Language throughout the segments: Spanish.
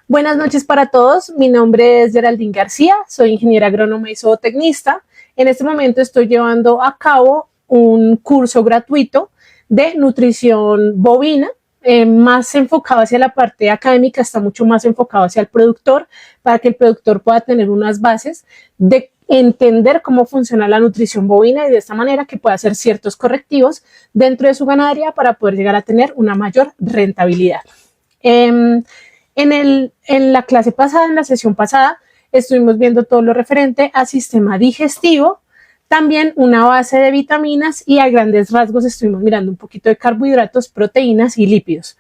Buenas noches para todos, mi nombre es Geraldine García, soy ingeniera agrónoma y zootecnista. En este momento estoy llevando a cabo un curso gratuito de nutrición bovina, más enfocado hacia la parte académica, está mucho más enfocado hacia el productor, para que el productor pueda tener unas bases de entender cómo funciona la nutrición bovina y de esta manera que pueda hacer ciertos correctivos dentro de su ganadería para poder llegar a tener una mayor rentabilidad. En la clase pasada, en la sesión pasada, estuvimos viendo todo lo referente al sistema digestivo, también una base de vitaminas y a grandes rasgos estuvimos mirando un poquito de carbohidratos, proteínas y lípidos.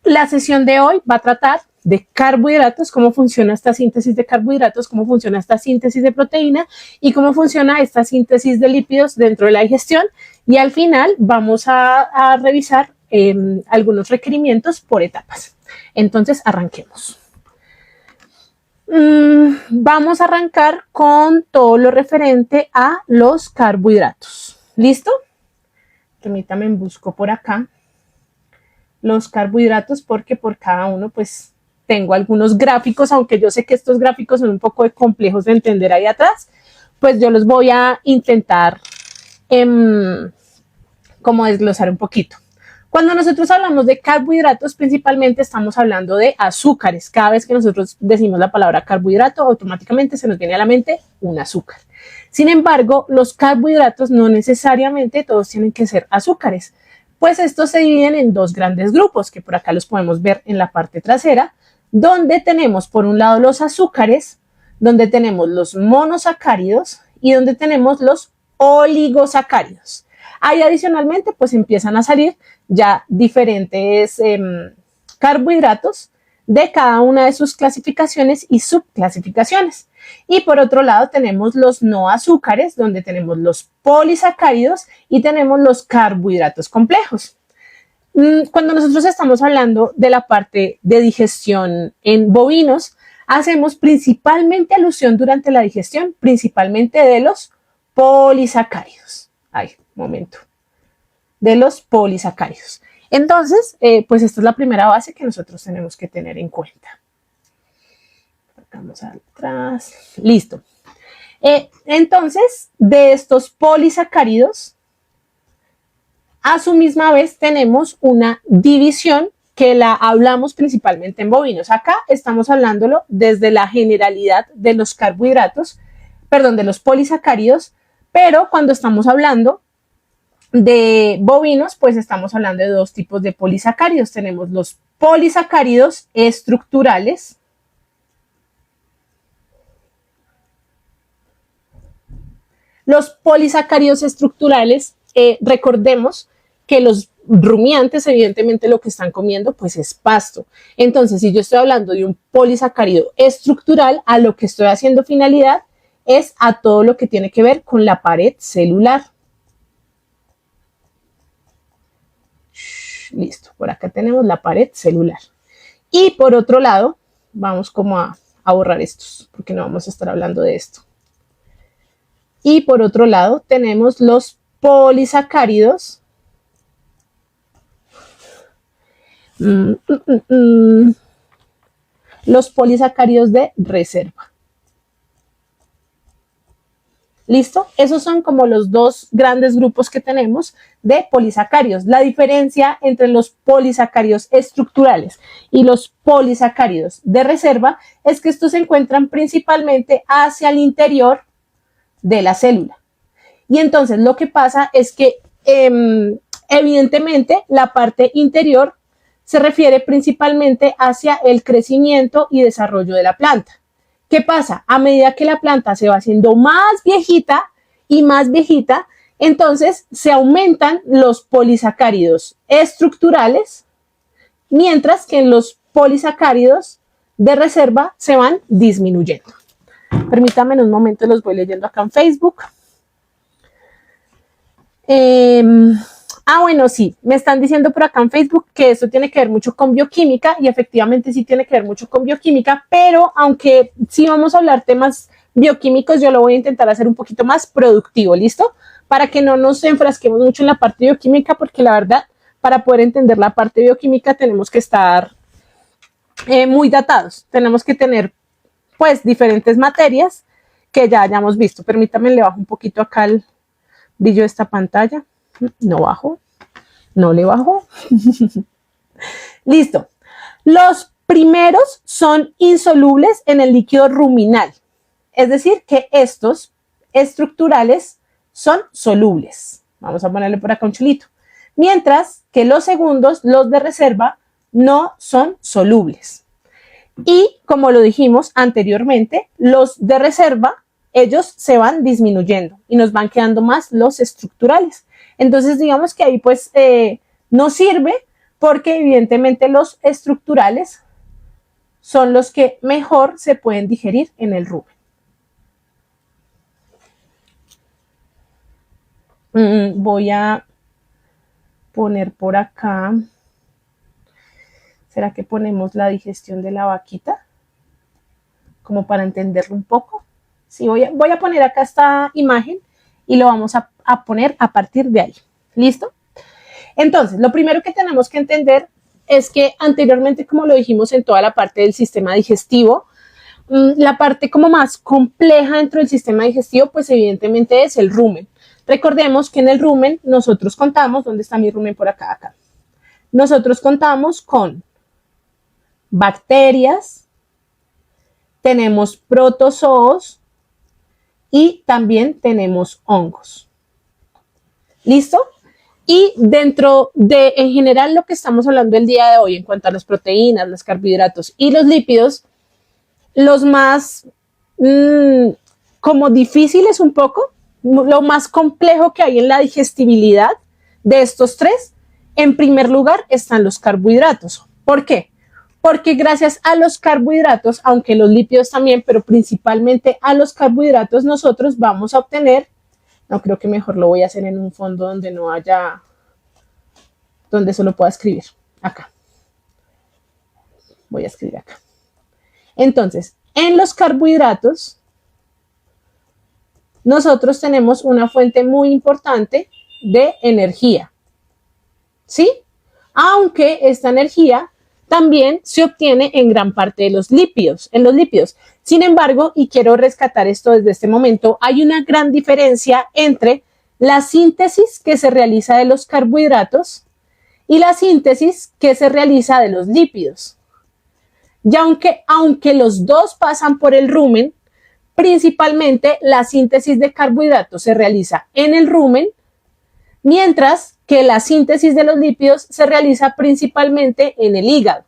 La sesión de hoy va a tratar de carbohidratos, cómo funciona esta síntesis de carbohidratos, cómo funciona esta síntesis de proteína y cómo funciona esta síntesis de lípidos dentro de la digestión. Y al final vamos a revisar algunos requerimientos por etapas. Entonces, arranquemos. Vamos a arrancar con todo lo referente a los carbohidratos. ¿Listo? Permítame, busco por acá los carbohidratos porque por cada uno pues tengo algunos gráficos, aunque yo sé que estos gráficos son un poco complejos de entender ahí atrás, pues yo los voy a intentar como desglosar un poquito. Cuando nosotros hablamos de carbohidratos, principalmente estamos hablando de azúcares. Cada vez que nosotros decimos la palabra carbohidrato, automáticamente se nos viene a la mente un azúcar. Sin embargo, los carbohidratos no necesariamente todos tienen que ser azúcares, pues estos se dividen en dos grandes grupos, que por acá los podemos ver en la parte trasera, donde tenemos por un lado los azúcares, donde tenemos los monosacáridos y donde tenemos los oligosacáridos. Ahí adicionalmente pues empiezan a salir ya diferentes carbohidratos de cada una de sus clasificaciones y subclasificaciones. Y por otro lado tenemos los no azúcares, donde tenemos los polisacáridos y tenemos los carbohidratos complejos. Cuando nosotros estamos hablando de la parte de digestión en bovinos, hacemos principalmente alusión durante la digestión, principalmente de los polisacáridos. Ay, momento. De los polisacáridos. Entonces, pues esta es la primera base que nosotros tenemos que tener en cuenta. Vamos atrás. Listo. Entonces, de estos polisacáridos, a su misma vez tenemos una división que la hablamos principalmente en bovinos. Acá estamos hablándolo desde la generalidad de los carbohidratos, perdón, de los polisacáridos, pero cuando estamos hablando de bovinos, pues estamos hablando de dos tipos de polisacáridos. Tenemos los polisacáridos estructurales. Los polisacáridos estructurales, recordemos que los rumiantes, evidentemente, lo que están comiendo, pues es pasto. Entonces, si yo estoy hablando de un polisacárido estructural, a lo que estoy haciendo finalidad es a todo lo que tiene que ver con la pared celular. Listo, por acá tenemos la pared celular. Y por otro lado, vamos como a borrar estos, porque no vamos a estar hablando de esto. Y por otro lado, tenemos los polisacáridos. Los polisacáridos de reserva. ¿Listo? Esos son como los dos grandes grupos que tenemos de polisacáridos. La diferencia entre los polisacáridos estructurales y los polisacáridos de reserva es que estos se encuentran principalmente hacia el interior de la célula. Y entonces lo que pasa es que evidentemente la parte interior se refiere principalmente hacia el crecimiento y desarrollo de la planta. ¿Qué pasa? A medida que la planta se va haciendo más viejita y más viejita, entonces se aumentan los polisacáridos estructurales, mientras que en los polisacáridos de reserva se van disminuyendo. Permítanme un momento, los voy leyendo acá en Facebook. Bueno, sí, me están diciendo por acá en Facebook que esto tiene que ver mucho con bioquímica y efectivamente sí tiene que ver mucho con bioquímica, pero aunque sí vamos a hablar temas bioquímicos, yo lo voy a intentar hacer un poquito más productivo, ¿listo? Para que no nos enfrasquemos mucho en la parte bioquímica, porque la verdad, para poder entender la parte bioquímica tenemos que estar muy datados. Tenemos que tener pues diferentes materias que ya hayamos visto. Permítame, le bajo un poquito acá el brillo de esta pantalla. No bajo, no le bajo. Listo. Los primeros son insolubles en el líquido ruminal. Es decir, que estos estructurales son solubles. Vamos a ponerle por acá un chulito. Mientras que los segundos, los de reserva, no son solubles. Y como lo dijimos anteriormente, los de reserva, ellos se van disminuyendo y nos van quedando más los estructurales. Entonces, digamos que ahí pues no sirve porque evidentemente los estructurales son los que mejor se pueden digerir en el rumen. Voy a poner por acá. ¿Será que ponemos la digestión de la vaquita? Como para entenderlo un poco. Sí, voy a poner acá esta imagen y lo vamos a poner a partir de ahí. ¿Listo? Entonces, lo primero que tenemos que entender es que anteriormente, como lo dijimos en toda la parte del sistema digestivo, la parte como más compleja dentro del sistema digestivo, pues evidentemente es el rumen. Recordemos que en el rumen nosotros contamos, ¿dónde está mi rumen? Por acá, acá. Nosotros contamos con bacterias, tenemos protozoos y también tenemos hongos. ¿Listo? Y dentro de, en general, lo que estamos hablando el día de hoy en cuanto a las proteínas, los carbohidratos y los lípidos, los más como difíciles un poco, lo más complejo que hay en la digestibilidad de estos tres, en primer lugar están los carbohidratos. ¿Por qué? Porque gracias a los carbohidratos, aunque los lípidos también, pero principalmente a los carbohidratos, nosotros vamos a obtener, no, creo que mejor lo voy a hacer en un fondo donde no haya, donde solo pueda escribir, acá. Voy a escribir acá. Entonces, en los carbohidratos, nosotros tenemos una fuente muy importante de energía, ¿sí? Aunque esta energía también se obtiene en gran parte de los lípidos, en los lípidos. Sin embargo, y quiero rescatar esto desde este momento, hay una gran diferencia entre la síntesis que se realiza de los carbohidratos y la síntesis que se realiza de los lípidos. Y aunque los dos pasan por el rumen, principalmente la síntesis de carbohidratos se realiza en el rumen, mientras que la síntesis de los lípidos se realiza principalmente en el hígado.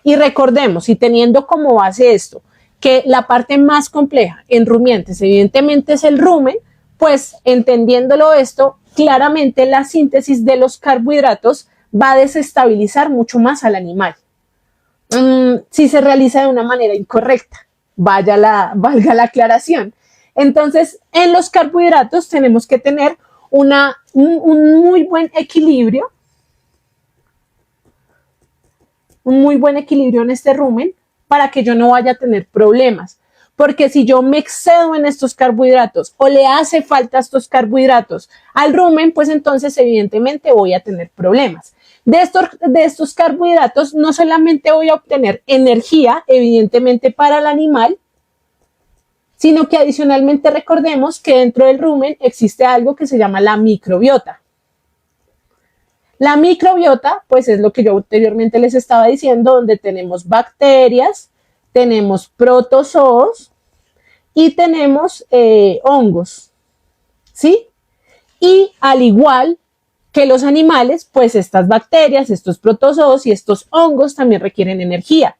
Y recordemos, y teniendo como base esto, que la parte más compleja en rumiantes evidentemente es el rumen, pues entendiéndolo esto, claramente la síntesis de los carbohidratos va a desestabilizar mucho más al animal. Si se realiza de una manera incorrecta, valga la aclaración. Entonces, en los carbohidratos tenemos que tener un muy buen equilibrio, en este rumen para que yo no vaya a tener problemas. Porque si yo me excedo en estos carbohidratos o le hace falta estos carbohidratos al rumen, pues entonces evidentemente voy a tener problemas. De estos carbohidratos no solamente voy a obtener energía, evidentemente para el animal, sino que adicionalmente recordemos que dentro del rumen existe algo que se llama la microbiota. La microbiota, pues es lo que yo anteriormente les estaba diciendo, donde tenemos bacterias, tenemos protozoos y tenemos hongos, ¿sí? Y al igual que los animales, pues estas bacterias, estos protozoos y estos hongos también requieren energía.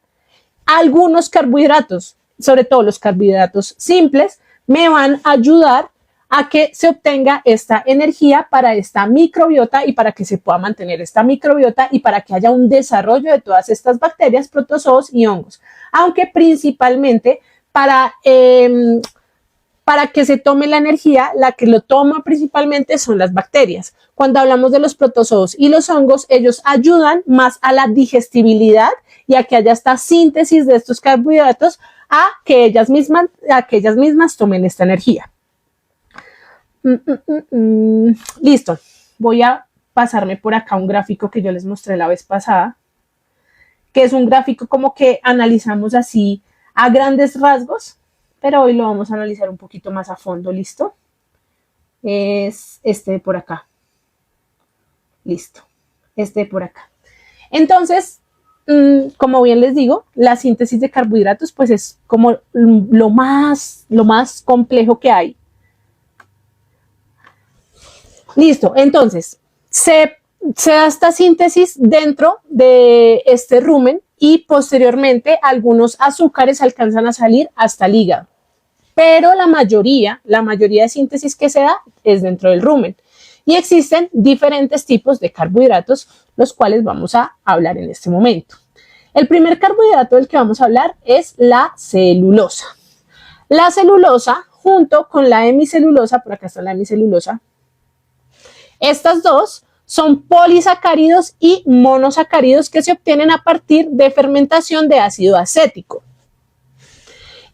Algunos carbohidratos, sobre todo los carbohidratos simples, me van a ayudar a que se obtenga esta energía para esta microbiota y para que se pueda mantener esta microbiota y para que haya un desarrollo de todas estas bacterias, protozoos y hongos. Aunque principalmente para que se tome la energía, la que lo toma principalmente son las bacterias. Cuando hablamos de los protozoos y los hongos, ellos ayudan más a la digestibilidad y a que haya esta síntesis de estos carbohidratos a que ellas mismas tomen esta energía. Listo. Voy a pasarme por acá un gráfico que yo les mostré la vez pasada, que es un gráfico como que analizamos así a grandes rasgos, pero hoy lo vamos a analizar un poquito más a fondo, ¿listo? Es este de por acá. Listo. Este de por acá. Entonces, como bien les digo, la síntesis de carbohidratos pues es como lo más complejo que hay. Listo, entonces se da esta síntesis dentro de este rumen y posteriormente algunos azúcares alcanzan a salir hasta el hígado. Pero la mayoría de síntesis que se da es dentro del rumen. Y existen diferentes tipos de carbohidratos, los cuales vamos a hablar en este momento. El primer carbohidrato del que vamos a hablar es la celulosa. La celulosa, junto con la hemicelulosa, por acá está la hemicelulosa, estas dos son polisacáridos y monosacáridos que se obtienen a partir de fermentación de ácido acético.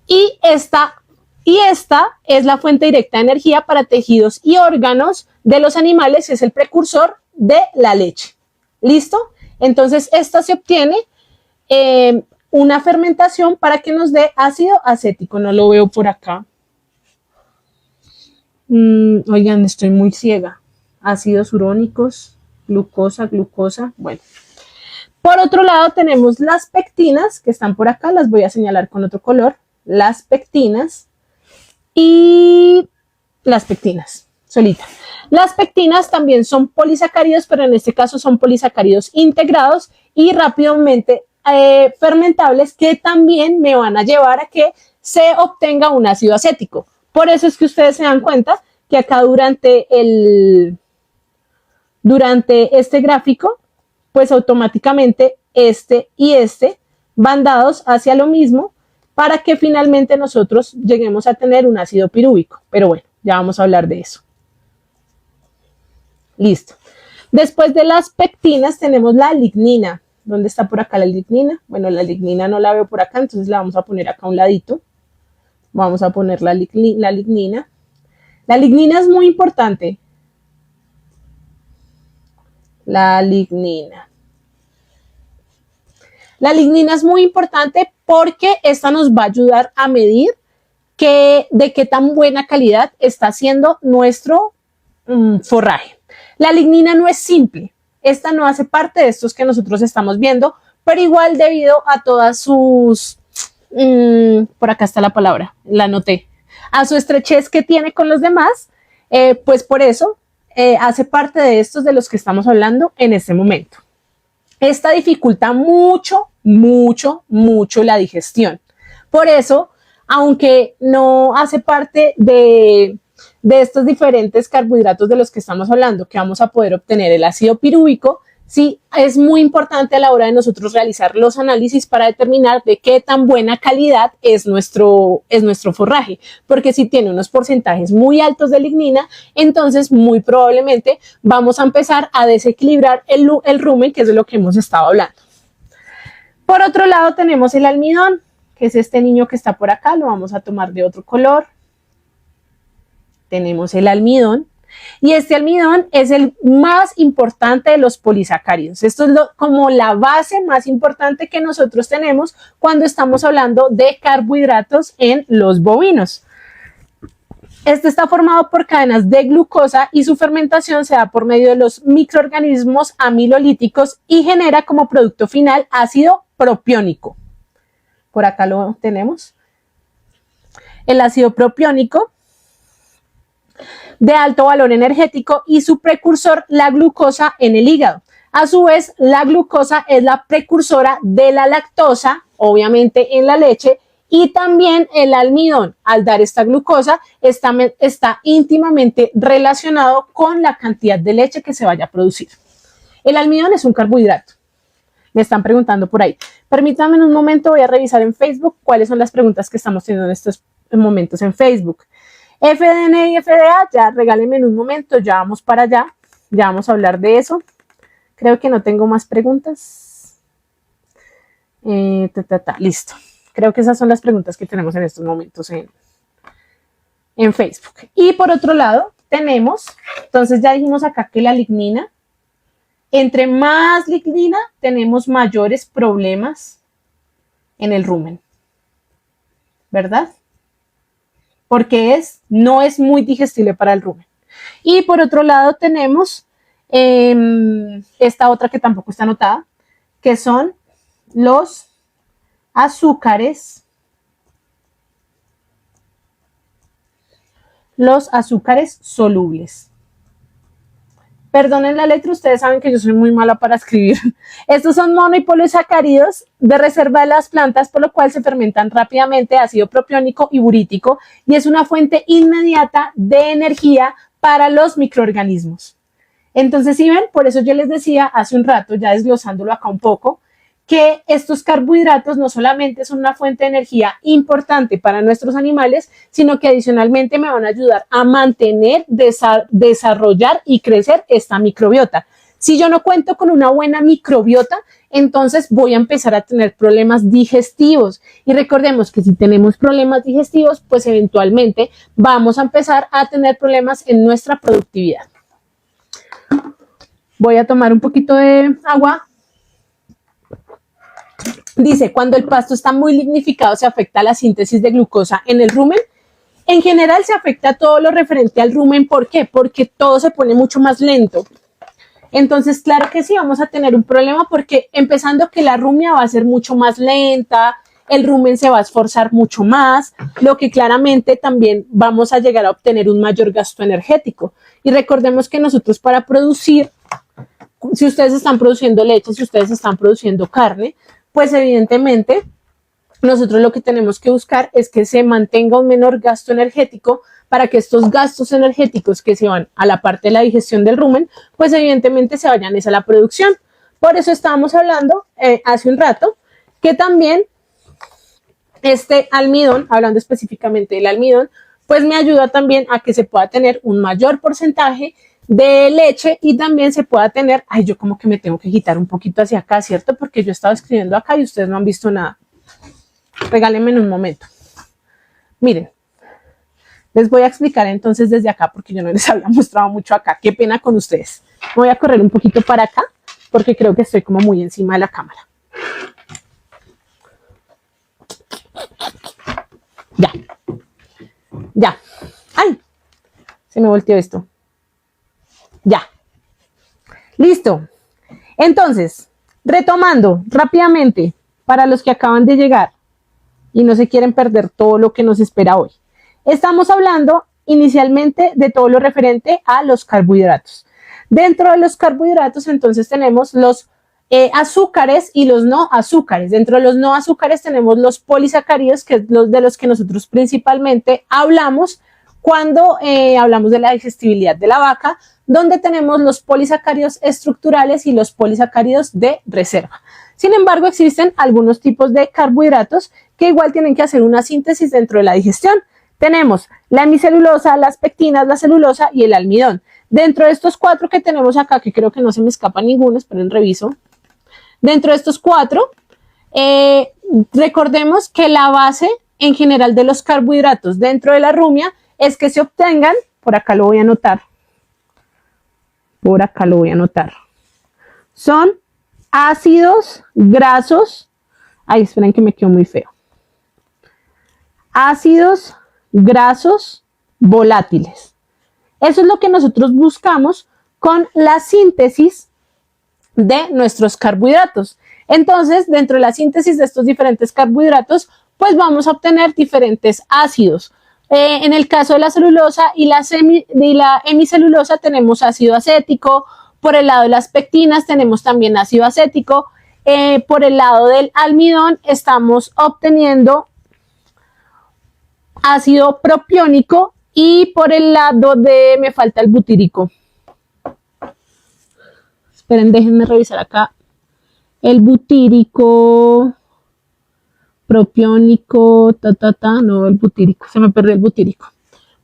Y esta es la fuente directa de energía para tejidos y órganos de los animales, es el precursor de la leche. ¿Listo? Entonces, esta se obtiene una fermentación para que nos dé ácido acético. No lo veo por acá. Oigan, estoy muy ciega. Ácidos urónicos, glucosa. Bueno. Por otro lado, tenemos las pectinas, que están por acá. Las voy a señalar con otro color. Las pectinas. Y las pectinas, solita. Las pectinas también son polisacáridos, pero en este caso son polisacáridos integrados y rápidamente fermentables, que también me van a llevar a que se obtenga un ácido acético. Por eso es que ustedes se dan cuenta que acá durante este gráfico, pues automáticamente este y este van dados hacia lo mismo, para que finalmente nosotros lleguemos a tener un ácido pirúvico. Pero bueno, ya vamos a hablar de eso. Listo. Después de las pectinas tenemos la lignina. ¿Dónde está por acá la lignina? Bueno, la lignina no la veo por acá, entonces la vamos a poner acá a un ladito. Vamos a poner la lignina. La lignina es muy importante. La lignina. La lignina es muy importante porque esta nos va a ayudar a medir de qué tan buena calidad está siendo nuestro forraje. La lignina no es simple, esta no hace parte de estos que nosotros estamos viendo, pero igual debido a todas sus, por acá está la palabra, la anoté, a su estrechez que tiene con los demás, pues por eso hace parte de estos de los que estamos hablando en este momento. Esta dificulta mucho la digestión. Por eso, aunque no hace parte de estos diferentes carbohidratos de los que estamos hablando, que vamos a poder obtener el ácido pirúvico, sí es muy importante a la hora de nosotros realizar los análisis para determinar de qué tan buena calidad es nuestro forraje, porque si tiene unos porcentajes muy altos de lignina, entonces muy probablemente vamos a empezar a desequilibrar el rumen, que es de lo que hemos estado hablando. Por otro lado tenemos el almidón, que es este niño que está por acá, lo vamos a tomar de otro color. Tenemos el almidón. Y este almidón es el más importante de los polisacáridos. Esto es como la base más importante que nosotros tenemos cuando estamos hablando de carbohidratos en los bovinos. Este está formado por cadenas de glucosa y su fermentación se da por medio de los microorganismos amilolíticos y genera como producto final ácido propiónico. Por acá lo tenemos. El ácido propiónico, de alto valor energético, y su precursor, la glucosa en el hígado. A su vez, la glucosa es la precursora de la lactosa, obviamente en la leche, y también el almidón, al dar esta glucosa, está íntimamente relacionado con la cantidad de leche que se vaya a producir. El almidón es un carbohidrato. Me están preguntando por ahí. Permítanme un momento, voy a revisar en Facebook cuáles son las preguntas que estamos teniendo en estos momentos en Facebook. FDN y FDA, ya regálenme en un momento, ya vamos para allá, ya vamos a hablar de eso. Creo que no tengo más preguntas. Listo. Creo que esas son las preguntas que tenemos en estos momentos en Facebook. Y por otro lado, tenemos, entonces ya dijimos acá que la lignina Entre más lignina tenemos mayores problemas en el rumen, ¿verdad? Porque no es muy digestible para el rumen. Y por otro lado tenemos esta otra que tampoco está anotada, que son los azúcares solubles. Perdonen la letra, ustedes saben que yo soy muy mala para escribir. Estos son mono y polisacáridos de reserva de las plantas, por lo cual se fermentan rápidamente ácido propiónico y burítico y es una fuente inmediata de energía para los microorganismos. Entonces, ¿sí ven? Por eso yo les decía hace un rato, ya desglosándolo acá un poco, que estos carbohidratos no solamente son una fuente de energía importante para nuestros animales, sino que adicionalmente me van a ayudar a mantener, desarrollar y crecer esta microbiota. Si yo no cuento con una buena microbiota, entonces voy a empezar a tener problemas digestivos. Y recordemos que si tenemos problemas digestivos, pues eventualmente vamos a empezar a tener problemas en nuestra productividad. Voy a tomar un poquito de agua. Dice, cuando el pasto está muy lignificado se afecta la síntesis de glucosa en el rumen. En general se afecta todo lo referente al rumen. ¿Por qué? Porque todo se pone mucho más lento. Entonces, claro que sí, vamos a tener un problema porque empezando que la rumia va a ser mucho más lenta, el rumen se va a esforzar mucho más, lo que claramente también vamos a llegar a obtener un mayor gasto energético. Y recordemos que nosotros para producir, si ustedes están produciendo leche, si ustedes están produciendo carne, pues evidentemente nosotros lo que tenemos que buscar es que se mantenga un menor gasto energético para que estos gastos energéticos que se van a la parte de la digestión del rumen, pues evidentemente se vayan a la producción. Por eso estábamos hablando hace un rato que también este almidón, hablando específicamente del almidón, pues me ayuda también a que se pueda tener un mayor porcentaje de leche y también se pueda tener, ay, yo como que me tengo que quitar un poquito hacia acá, ¿cierto? Porque yo estaba escribiendo acá y ustedes no han visto nada. Regálenme en un momento. Miren, les voy a explicar entonces desde acá porque yo no les había mostrado mucho acá. Qué pena con ustedes. Voy a correr un poquito para acá porque creo que estoy como muy encima de la cámara. Ya. Ya. Ay, se me volteó esto. Ya. Listo. Entonces, retomando rápidamente para los que acaban de llegar y no se quieren perder todo lo que nos espera hoy. Estamos hablando inicialmente de todo lo referente a los carbohidratos. Dentro de los carbohidratos, entonces tenemos los azúcares y los no azúcares. Dentro de los no azúcares tenemos los polisacáridos, que es los de los que nosotros principalmente hablamos cuando hablamos de la digestibilidad de la vaca, donde tenemos los polisacáridos estructurales y los polisacáridos de reserva. Sin embargo, existen algunos tipos de carbohidratos que igual tienen que hacer una síntesis dentro de la digestión. Tenemos la hemicelulosa, las pectinas, la celulosa y el almidón. Dentro de estos cuatro que tenemos acá, que creo que no se me escapa ninguno, esperen, reviso. Dentro de estos cuatro, recordemos que la base en general de los carbohidratos dentro de la rumia es que se obtengan, por acá lo voy a anotar, son ácidos grasos, ay, esperen que me quedó muy feo, ácidos grasos volátiles. Eso es lo que nosotros buscamos con la síntesis de nuestros carbohidratos. Entonces, dentro de la síntesis de estos diferentes carbohidratos, pues vamos a obtener diferentes ácidos. En el caso de la celulosa y la hemicelulosa tenemos ácido acético, por el lado de las pectinas tenemos también ácido acético, por el lado del almidón estamos obteniendo ácido propiónico y por el lado de, me falta el butírico. Esperen, déjenme revisar acá. El butírico, propiónico, no, el butírico, se me perdió el butírico.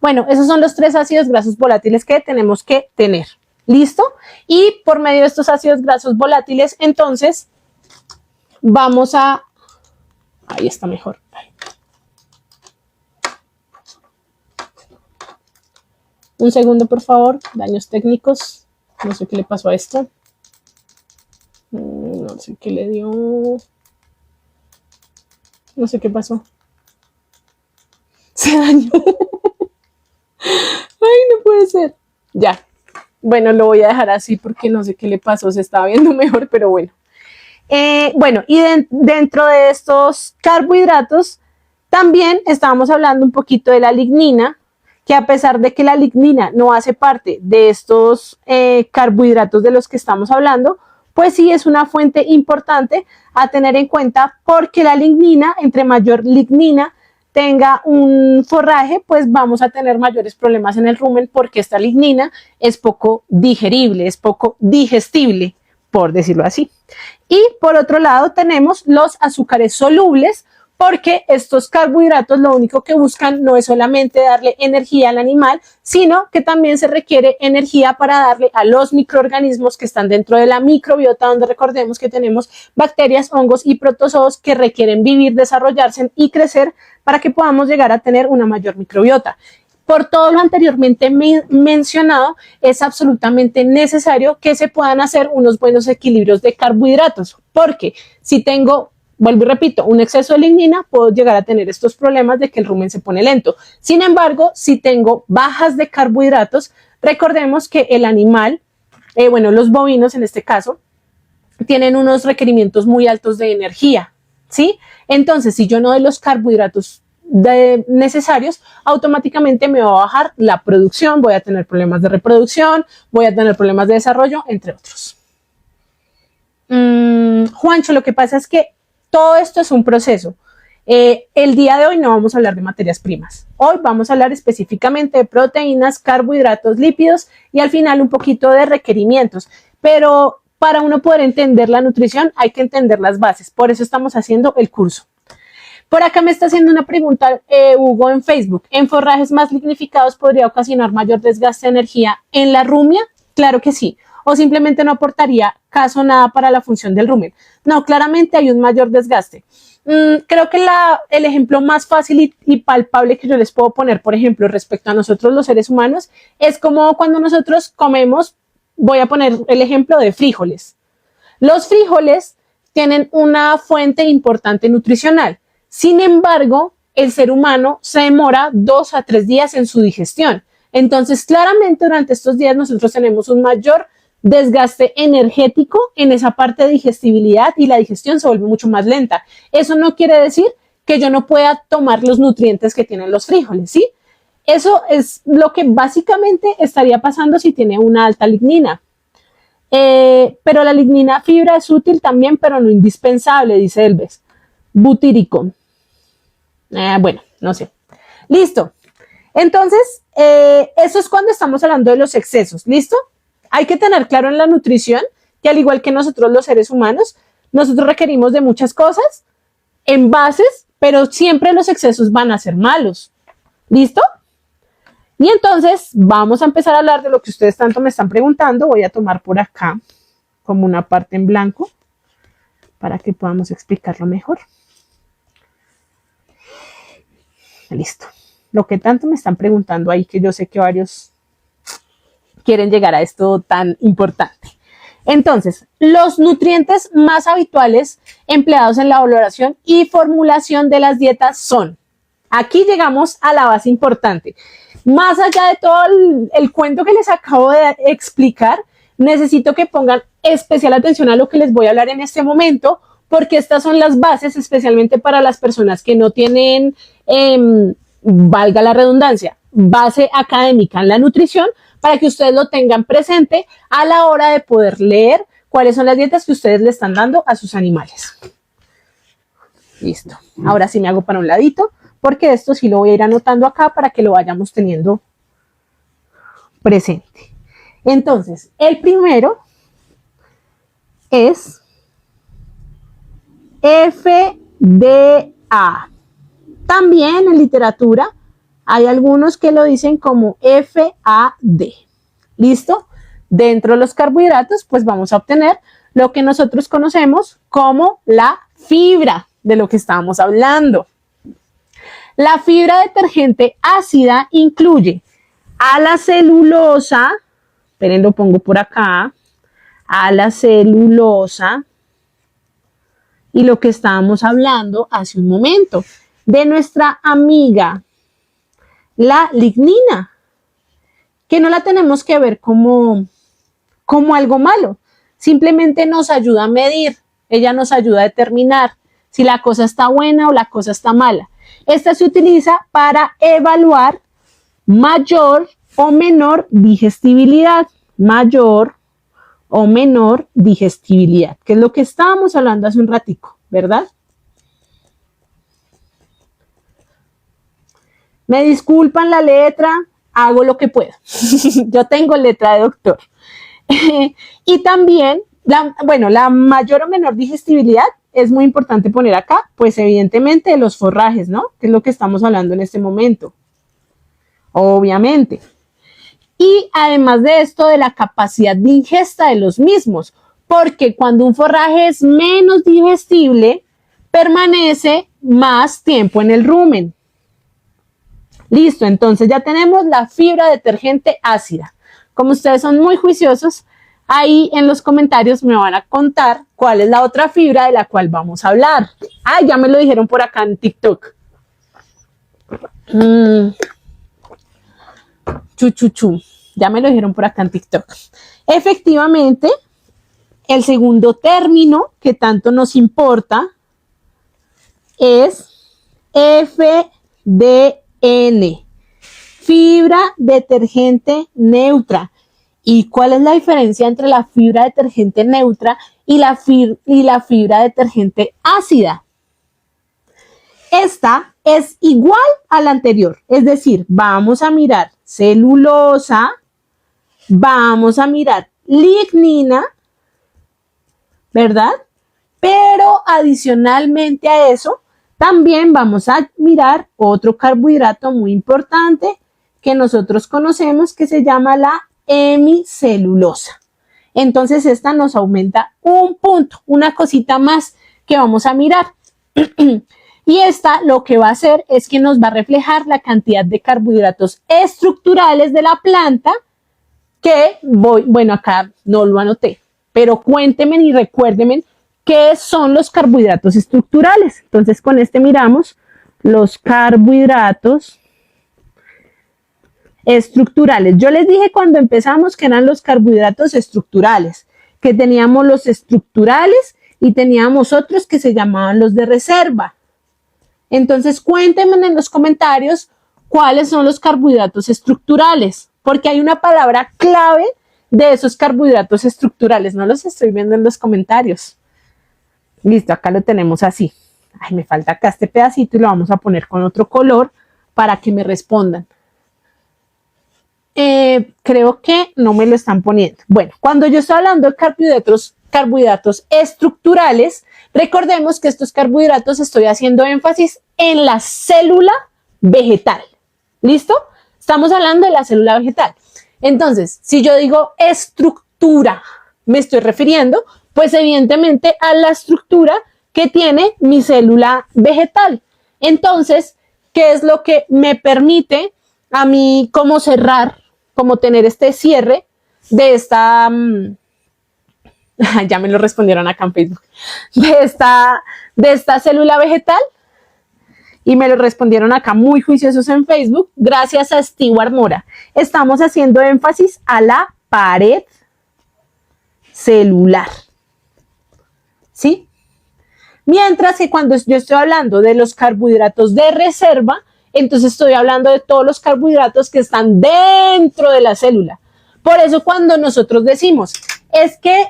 Bueno, esos son los 3 ácidos grasos volátiles que tenemos que tener. ¿Listo? Y por medio de estos ácidos grasos volátiles, entonces, vamos a... Ahí está mejor. Un segundo, por favor. Daños técnicos. No sé qué le pasó a esto. No sé qué le dio. No sé qué pasó. Se dañó. Ay, no puede ser. Ya. Bueno, lo voy a dejar así porque no sé qué le pasó. Se estaba viendo mejor, pero bueno. Bueno, y dentro de estos carbohidratos también estábamos hablando un poquito de la lignina, que a pesar de que la lignina no hace parte de estos carbohidratos de los que estamos hablando, pues sí es una fuente importante a tener en cuenta, porque la lignina, entre mayor lignina tenga un forraje, pues vamos a tener mayores problemas en el rumen, porque esta lignina es poco digerible, es poco digestible, por decirlo así. Y por otro lado tenemos los azúcares solubles, porque estos carbohidratos lo único que buscan no es solamente darle energía al animal, sino que también se requiere energía para darle a los microorganismos que están dentro de la microbiota, donde recordemos que tenemos bacterias, hongos y protozoos que requieren vivir, desarrollarse y crecer para que podamos llegar a tener una mayor microbiota. Por todo lo anteriormente mencionado, es absolutamente necesario que se puedan hacer unos buenos equilibrios de carbohidratos, porque si tengo, vuelvo y repito, un exceso de lignina, puedo llegar a tener estos problemas de que el rumen se pone lento. Sin embargo, si tengo bajas de carbohidratos, recordemos que el animal, bueno, los bovinos en este caso, tienen unos requerimientos muy altos de energía, ¿sí? Entonces, si yo no doy los carbohidratos necesarios, automáticamente me va a bajar la producción, voy a tener problemas de reproducción, voy a tener problemas de desarrollo, entre otros. Juancho, lo que pasa es que todo esto es un proceso. El día de hoy no vamos a hablar de materias primas. Hoy vamos a hablar específicamente de proteínas, carbohidratos, lípidos y al final un poquito de requerimientos. Pero para uno poder entender la nutrición hay que entender las bases. Por eso estamos haciendo el curso. Por acá me está haciendo una pregunta Hugo en Facebook. ¿En forrajes más lignificados podría ocasionar mayor desgaste de energía en la rumia? Claro que sí. O simplemente no aportaría caso nada para la función del rumen. No, claramente hay un mayor desgaste. Creo que el ejemplo más fácil y palpable que yo les puedo poner, por ejemplo, respecto a nosotros los seres humanos, es como cuando nosotros comemos, voy a poner el ejemplo de frijoles. Los frijoles tienen una fuente importante nutricional. Sin embargo, el ser humano se demora 2 a 3 días en su digestión. Entonces, claramente durante estos días nosotros tenemos un mayor desgaste energético en esa parte de digestibilidad y la digestión se vuelve mucho más lenta. Eso no quiere decir que yo no pueda tomar los nutrientes que tienen los frijoles, ¿sí? Eso es lo que básicamente estaría pasando si tiene una alta lignina. Pero la lignina fibra es útil también, pero no indispensable, dice Elves. Butírico. Bueno, no sé. Listo. Entonces, eso es cuando estamos hablando de los excesos. ¿Listo? Hay que tener claro en la nutrición que al igual que nosotros los seres humanos, nosotros requerimos de muchas cosas en bases, pero siempre los excesos van a ser malos. ¿Listo? Y entonces vamos a empezar a hablar de lo que ustedes tanto me están preguntando. Voy a tomar por acá como una parte en blanco para que podamos explicarlo mejor. Listo. Lo que tanto me están preguntando ahí, que yo sé que varios quieren llegar a esto tan importante. Entonces, los nutrientes más habituales empleados en la elaboración y formulación de las dietas son, aquí llegamos a la base importante. Más allá de todo el cuento que les acabo de explicar, necesito que pongan especial atención a lo que les voy a hablar en este momento, porque estas son las bases especialmente para las personas que no tienen, valga la redundancia, base académica en la nutrición, para que ustedes lo tengan presente a la hora de poder leer cuáles son las dietas que ustedes le están dando a sus animales. Listo. Ahora sí me hago para un ladito, porque esto sí lo voy a ir anotando acá para que lo vayamos teniendo presente. Entonces, el primero es FDA. También en literatura hay algunos que lo dicen como FAD. ¿Listo? Dentro de los carbohidratos, pues vamos a obtener lo que nosotros conocemos como la fibra, de lo que estábamos hablando. La fibra detergente ácida incluye a la celulosa, esperen, lo pongo por acá, a la celulosa, y lo que estábamos hablando hace un momento, de nuestra amiga, la lignina, que no la tenemos que ver como algo malo, simplemente nos ayuda a medir, ella nos ayuda a determinar si la cosa está buena o la cosa está mala. Esta se utiliza para evaluar mayor o menor digestibilidad, mayor o menor digestibilidad, que es lo que estábamos hablando hace un ratico, ¿verdad? Me disculpan la letra, hago lo que puedo. Yo tengo letra de doctor. Y también, la mayor o menor digestibilidad es muy importante poner acá, pues evidentemente de los forrajes, ¿no? Que es lo que estamos hablando en este momento. Obviamente. Y además de esto, de la capacidad de ingesta de los mismos, porque cuando un forraje es menos digestible, permanece más tiempo en el rumen. Listo, entonces ya tenemos la fibra detergente ácida. Como ustedes son muy juiciosos, ahí en los comentarios me van a contar cuál es la otra fibra de la cual vamos a hablar. Ah, ya me lo dijeron por acá en TikTok. Ya me lo dijeron por acá en TikTok. Efectivamente, el segundo término que tanto nos importa es FDN, fibra detergente neutra. ¿Y cuál es la diferencia entre la fibra detergente neutra y la fibra detergente ácida? Esta es igual a la anterior, es decir, vamos a mirar celulosa, vamos a mirar lignina, ¿verdad? Pero adicionalmente a eso, también vamos a mirar otro carbohidrato muy importante que nosotros conocemos que se llama la hemicelulosa. Entonces esta nos aumenta un punto, una cosita más que vamos a mirar. Y esta lo que va a hacer es que nos va a reflejar la cantidad de carbohidratos estructurales de la planta que bueno, acá no lo anoté, pero cuéntenme y recuérdenme qué son los carbohidratos estructurales. Entonces con este miramos los carbohidratos estructurales. Yo les dije cuando empezamos que eran los carbohidratos estructurales, que teníamos los estructurales y teníamos otros que se llamaban los de reserva. Entonces cuéntenme en los comentarios cuáles son los carbohidratos estructurales, porque hay una palabra clave de esos carbohidratos estructurales. No los estoy viendo en los comentarios. Listo, acá lo tenemos así. Ay, me falta acá este pedacito y lo vamos a poner con otro color para que me respondan. Creo que no me lo están poniendo. Bueno, cuando yo estoy hablando de carbohidratos estructurales, recordemos que estos carbohidratos estoy haciendo énfasis en la célula vegetal. ¿Listo? Estamos hablando de la célula vegetal. Entonces, si yo digo estructura, me estoy refiriendo, pues evidentemente a la estructura que tiene mi célula vegetal. Entonces, ¿qué es lo que me permite a mí como cerrar, como tener este cierre de esta... ya me lo respondieron acá en Facebook, de esta célula vegetal, y me lo respondieron acá muy juiciosos en Facebook, gracias a Stewart Mora. Estamos haciendo énfasis a la pared celular, ¿sí? Mientras que cuando yo estoy hablando de los carbohidratos de reserva, entonces estoy hablando de todos los carbohidratos que están dentro de la célula. Por eso cuando nosotros decimos, es que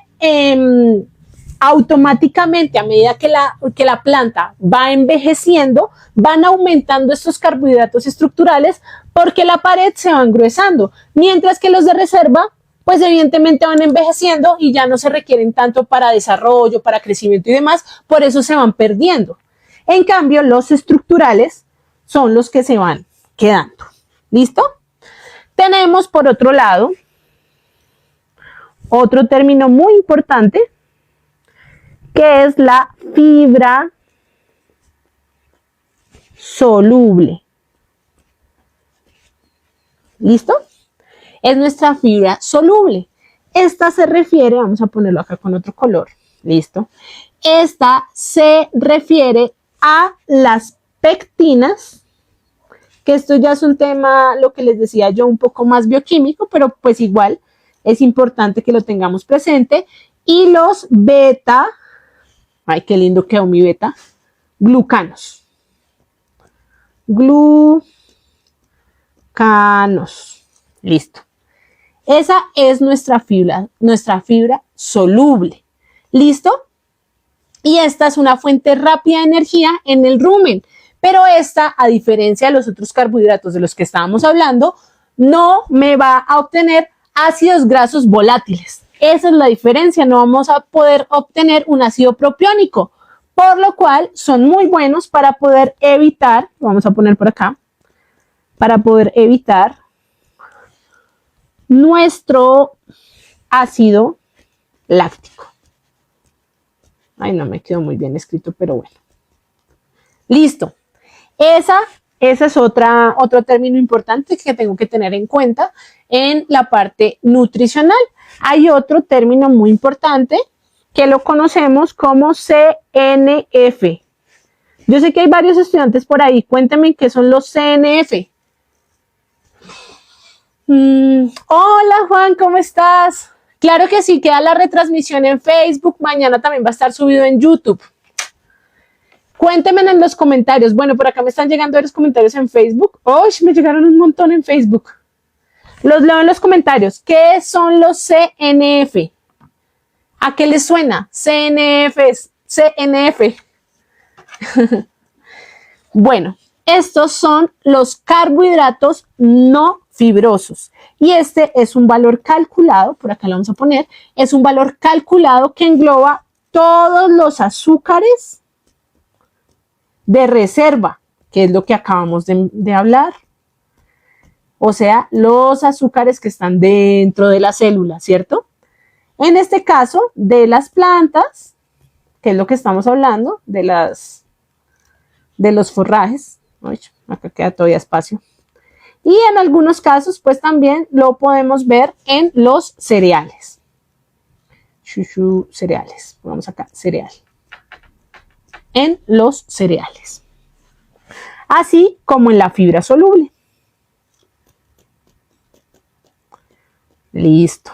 automáticamente a medida que la planta va envejeciendo, van aumentando estos carbohidratos estructurales porque la pared se va engruesando, mientras que los de reserva, pues evidentemente van envejeciendo y ya no se requieren tanto para desarrollo, para crecimiento y demás, por eso se van perdiendo. En cambio, los estructurales son los que se van quedando. ¿Listo? Tenemos por otro lado otro término muy importante, que es la fibra soluble. ¿Listo? Es nuestra fibra soluble. Esta se refiere, vamos a ponerlo acá con otro color, ¿listo? Esta se refiere a las pectinas, que esto ya es un tema, lo que les decía yo, un poco más bioquímico, pero pues igual es importante que lo tengamos presente. Y los beta, ay, qué lindo quedó mi beta, glucanos. Glucanos. Listo. Esa es nuestra fibra soluble. ¿Listo? Y esta es una fuente rápida de energía en el rumen. Pero esta, a diferencia de los otros carbohidratos de los que estábamos hablando, no me va a obtener ácidos grasos volátiles. Esa es la diferencia. No vamos a poder obtener un ácido propiónico, por lo cual son muy buenos para poder evitar, vamos a poner por acá, para poder evitar nuestro ácido láctico. Ay, no me quedó muy bien escrito, pero bueno. Listo. Ese es otro término importante que tengo que tener en cuenta en la parte nutricional. Hay otro término muy importante que lo conocemos como CNF. Yo sé que hay varios estudiantes por ahí. Cuéntenme qué son los CNF. Hola Juan, ¿cómo estás? Claro que sí, queda la retransmisión en Facebook. Mañana también va a estar subido en YouTube. Cuéntenme en los comentarios. Bueno, por acá me están llegando los comentarios en Facebook. ¡Oh, me llegaron un montón en Facebook! Los leo en los comentarios. ¿Qué son los CNF? ¿A qué les suena? CNF. Bueno, estos son los carbohidratos no fibrosos. Y este es un valor calculado, por acá lo vamos a poner, es un valor calculado que engloba todos los azúcares de reserva, que es lo que acabamos de hablar. O sea, los azúcares que están dentro de la célula, ¿cierto? En este caso, de las plantas, que es lo que estamos hablando, de los forrajes. Uy, acá queda todavía espacio. Y en algunos casos, pues también lo podemos ver en los cereales. Cereales. Vamos acá, cereal. En los cereales. Así como en la fibra soluble. Listo.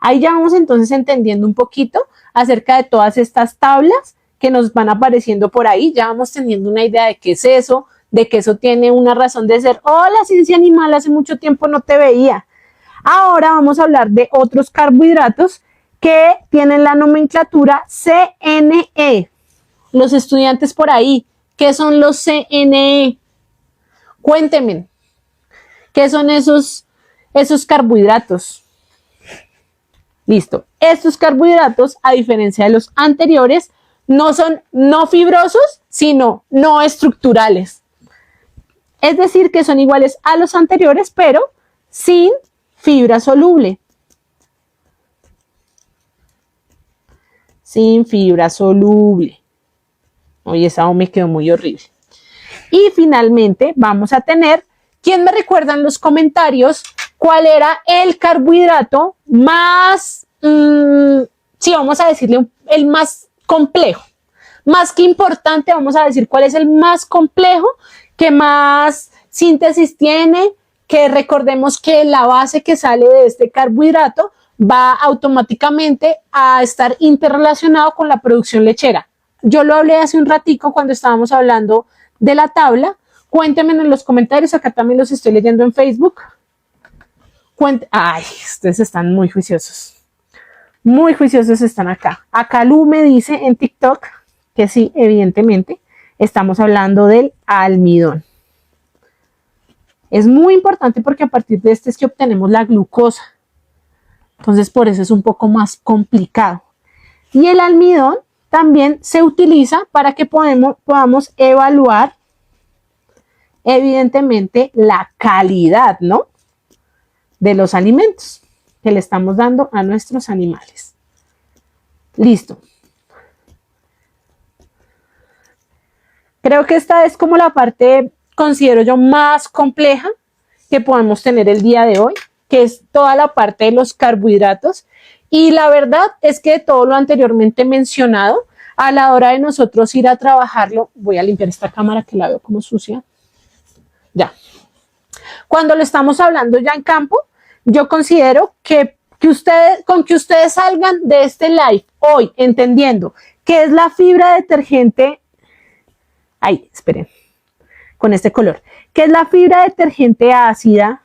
Ahí ya vamos entonces entendiendo un poquito acerca de todas estas tablas que nos van apareciendo por ahí. Ya vamos teniendo una idea de qué es eso, de que eso tiene una razón de ser. Hola, ciencia animal, hace mucho tiempo no te veía. Ahora vamos a hablar de otros carbohidratos que tienen la nomenclatura CNE. Los estudiantes por ahí, ¿qué son los CNE? Cuéntenme, ¿qué son esos carbohidratos? Listo. Estos carbohidratos, a diferencia de los anteriores, no son no fibrosos, sino no estructurales. Es decir, que son iguales a los anteriores, pero sin fibra soluble. Sin fibra soluble. Oye, esa me quedó muy horrible. Y finalmente vamos a tener, ¿quién me recuerda en los comentarios cuál era el carbohidrato más, sí, vamos a decirle el más complejo? Más que importante, vamos a decir cuál es el más complejo, que más síntesis tiene, que recordemos que la base que sale de este carbohidrato va automáticamente a estar interrelacionado con la producción lechera. Yo lo hablé hace un ratico cuando estábamos hablando de la tabla. Cuéntenme en los comentarios, acá también los estoy leyendo en Facebook. Ay, ustedes están muy juiciosos. Muy juiciosos están acá. Acá Lu me dice en TikTok que sí, evidentemente, estamos hablando del almidón. Es muy importante porque a partir de este es que obtenemos la glucosa. Entonces, por eso es un poco más complicado. Y el almidón también se utiliza para que podamos evaluar, evidentemente, la calidad, ¿no?, de los alimentos que le estamos dando a nuestros animales. Listo. Creo que esta es como la parte, considero yo, más compleja que podemos tener el día de hoy, que es toda la parte de los carbohidratos, Y la verdad es que todo lo anteriormente mencionado, a la hora de nosotros ir a trabajarlo, voy a limpiar esta cámara que la veo como sucia. Ya. Cuando lo estamos hablando ya en campo, yo considero que ustedes salgan de este live hoy entendiendo qué es la fibra detergente. Ay, esperen, con este color. ¿Qué es la fibra detergente ácida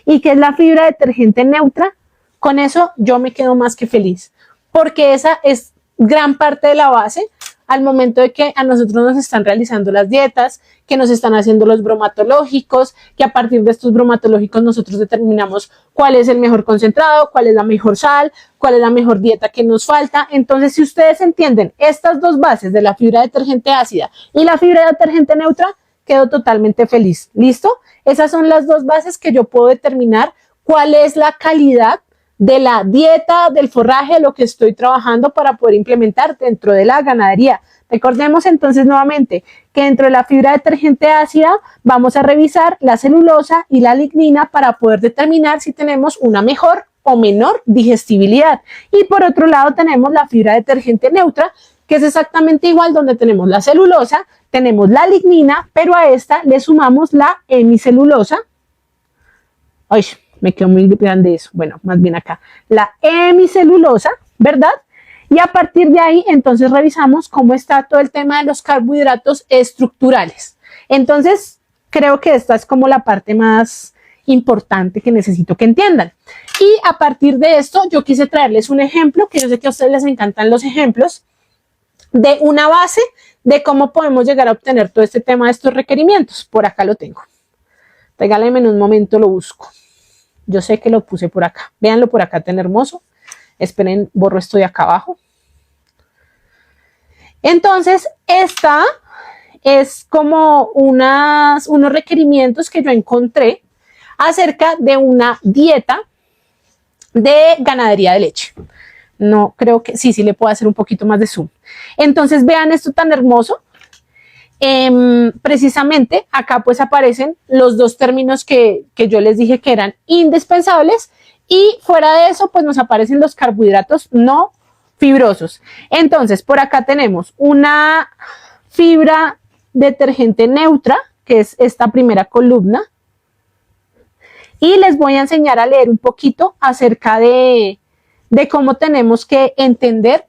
y qué es la fibra detergente neutra? Con eso yo me quedo más que feliz, porque esa es gran parte de la base al momento de que a nosotros nos están realizando las dietas, que nos están haciendo los bromatológicos, que a partir de estos bromatológicos nosotros determinamos cuál es el mejor concentrado, cuál es la mejor sal, cuál es la mejor dieta que nos falta. Entonces, si ustedes entienden estas dos bases de la fibra detergente ácida y la fibra detergente neutra, quedo totalmente feliz. ¿Listo? Esas son las dos bases que yo puedo determinar cuál es la calidad de la dieta, del forraje, lo que estoy trabajando para poder implementar dentro de la ganadería. Recordemos entonces nuevamente que dentro de la fibra detergente ácida vamos a revisar la celulosa y la lignina para poder determinar si tenemos una mejor o menor digestibilidad. Y por otro lado tenemos la fibra detergente neutra, que es exactamente igual, donde tenemos la celulosa, tenemos la lignina, pero a esta le sumamos la hemicelulosa. Ay, me quedó muy grande eso. Bueno, más bien acá. La hemicelulosa, ¿verdad? Y a partir de ahí, entonces revisamos cómo está todo el tema de los carbohidratos estructurales. Entonces, creo que esta es como la parte más importante que necesito que entiendan. Y a partir de esto, yo quise traerles un ejemplo, que yo sé que a ustedes les encantan los ejemplos, de una base de cómo podemos llegar a obtener todo este tema de estos requerimientos. Por acá lo tengo. Regálenme en un momento, lo busco. Yo sé que lo puse por acá. Véanlo por acá tan hermoso. Esperen, borro esto de acá abajo. Entonces, esta es como unos requerimientos que yo encontré acerca de una dieta de ganadería de leche. No, creo que sí le puedo hacer un poquito más de zoom. Entonces, vean esto tan hermoso. Precisamente acá pues aparecen los dos términos que yo les dije que eran indispensables, y fuera de eso pues nos aparecen los carbohidratos no fibrosos. Entonces por acá tenemos una fibra detergente neutra, que es esta primera columna, y les voy a enseñar a leer un poquito acerca de cómo tenemos que entender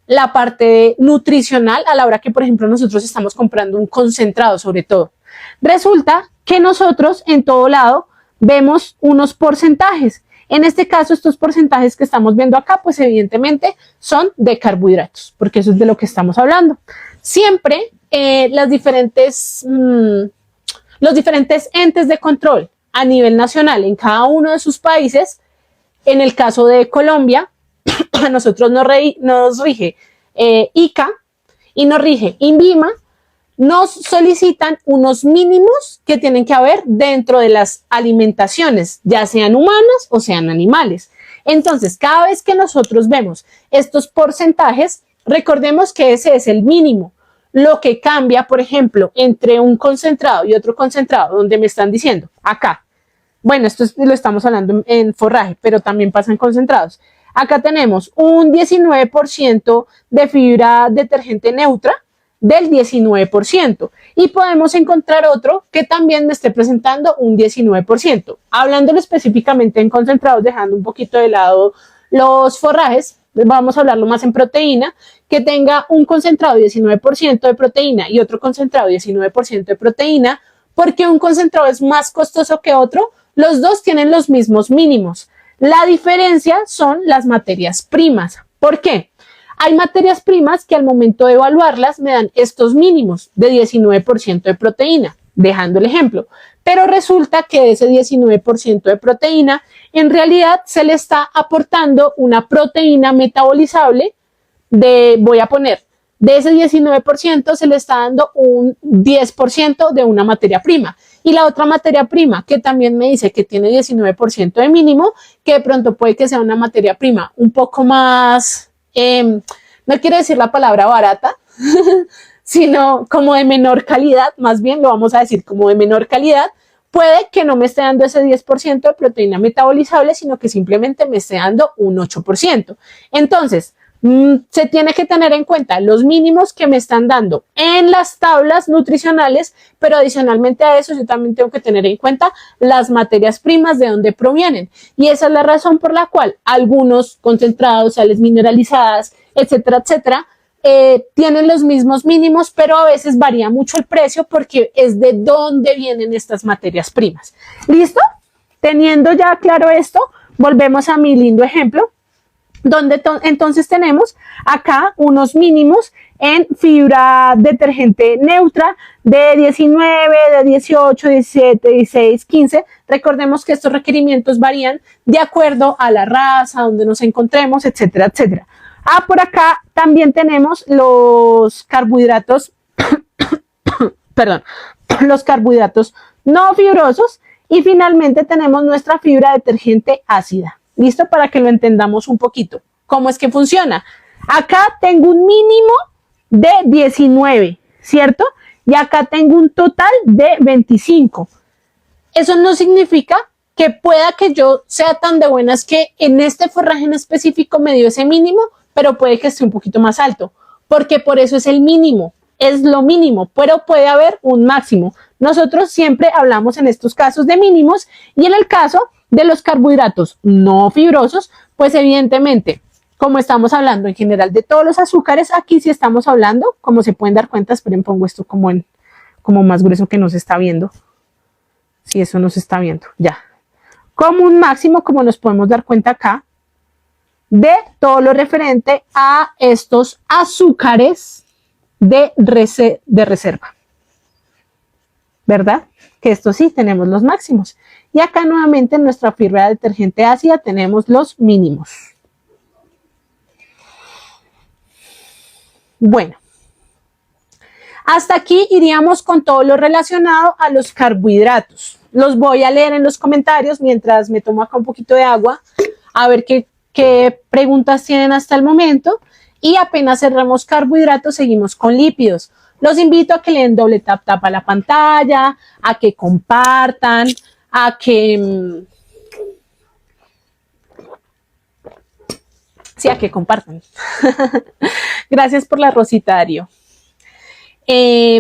la parte nutricional a la hora que, por ejemplo, nosotros estamos comprando un concentrado, sobre todo. Resulta que nosotros en todo lado vemos unos porcentajes. En este caso, estos porcentajes que estamos viendo acá, pues evidentemente son de carbohidratos, porque eso es de lo que estamos hablando. Siempre los diferentes entes de control a nivel nacional en cada uno de sus países, en el caso de Colombia, a nosotros nos rige ICA y nos rige INVIMA, nos solicitan unos mínimos que tienen que haber dentro de las alimentaciones, ya sean humanas o sean animales. Entonces, cada vez que nosotros vemos estos porcentajes, recordemos que ese es el mínimo. Lo que cambia, por ejemplo, entre un concentrado y otro concentrado, donde me están diciendo acá, bueno, esto lo estamos hablando en forraje, pero también pasa en concentrados. Acá tenemos un 19% de fibra detergente neutra del 19%, y podemos encontrar otro que también me esté presentando un 19%. Hablándolo específicamente en concentrados, dejando un poquito de lado los forrajes, vamos a hablarlo más en proteína, que tenga un concentrado 19% de proteína y otro concentrado 19% de proteína. Porque un concentrado es más costoso que otro, los dos tienen los mismos mínimos. La diferencia son las materias primas. ¿Por qué? Hay materias primas que al momento de evaluarlas me dan estos mínimos de 19% de proteína, dejando el ejemplo. Pero resulta que de ese 19% de proteína, en realidad se le está aportando una proteína metabolizable voy a poner, de ese 19% se le está dando un 10% de una materia prima. Y la otra materia prima que también me dice que tiene 19% de mínimo, que de pronto puede que sea una materia prima un poco más, no quiero decir la palabra barata, sino como de menor calidad, más bien lo vamos a decir como de menor calidad, puede que no me esté dando ese 10% de proteína metabolizable, sino que simplemente me esté dando un 8%. Entonces, se tiene que tener en cuenta los mínimos que me están dando en las tablas nutricionales, pero adicionalmente a eso yo también tengo que tener en cuenta las materias primas de dónde provienen. Y esa es la razón por la cual algunos concentrados, sales mineralizadas, etcétera, etcétera, tienen los mismos mínimos, pero a veces varía mucho el precio porque es de dónde vienen estas materias primas. ¿Listo? Teniendo ya claro esto, volvemos a mi lindo ejemplo, donde entonces tenemos acá unos mínimos en fibra detergente neutra de 19, de 18, 17, 16, 15. Recordemos que estos requerimientos varían de acuerdo a la raza, donde nos encontremos, etcétera, etcétera. Por acá también tenemos los carbohidratos, perdón, los carbohidratos no fibrosos y finalmente tenemos nuestra fibra detergente ácida. ¿Listo? Para que lo entendamos un poquito. ¿Cómo es que funciona? Acá tengo un mínimo de 19, ¿cierto? Y acá tengo un total de 25. Eso no significa que pueda que yo sea tan de buenas que en este forraje en específico me dio ese mínimo, pero puede que esté un poquito más alto, porque por eso es el mínimo, es lo mínimo, pero puede haber un máximo. Nosotros siempre hablamos en estos casos de mínimos y en el caso de los carbohidratos no fibrosos, pues evidentemente, como estamos hablando en general de todos los azúcares, aquí sí estamos hablando, como se pueden dar cuenta, esperen, pongo esto como más grueso que no se está viendo. Si eso no se está viendo, ya. Como un máximo, como nos podemos dar cuenta acá, de todo lo referente a estos azúcares de reserva. ¿Verdad? Que esto sí, tenemos los máximos. Y acá nuevamente en nuestra fibra detergente ácida tenemos los mínimos. Bueno, hasta aquí iríamos con todo lo relacionado a los carbohidratos. Los voy a leer en los comentarios mientras me tomo acá un poquito de agua, a ver qué preguntas tienen hasta el momento. Y apenas cerramos carbohidratos, seguimos con lípidos. Los invito a que le den doble tap a la pantalla, a que compartan, a que compartan. Gracias por la rosita, Darío.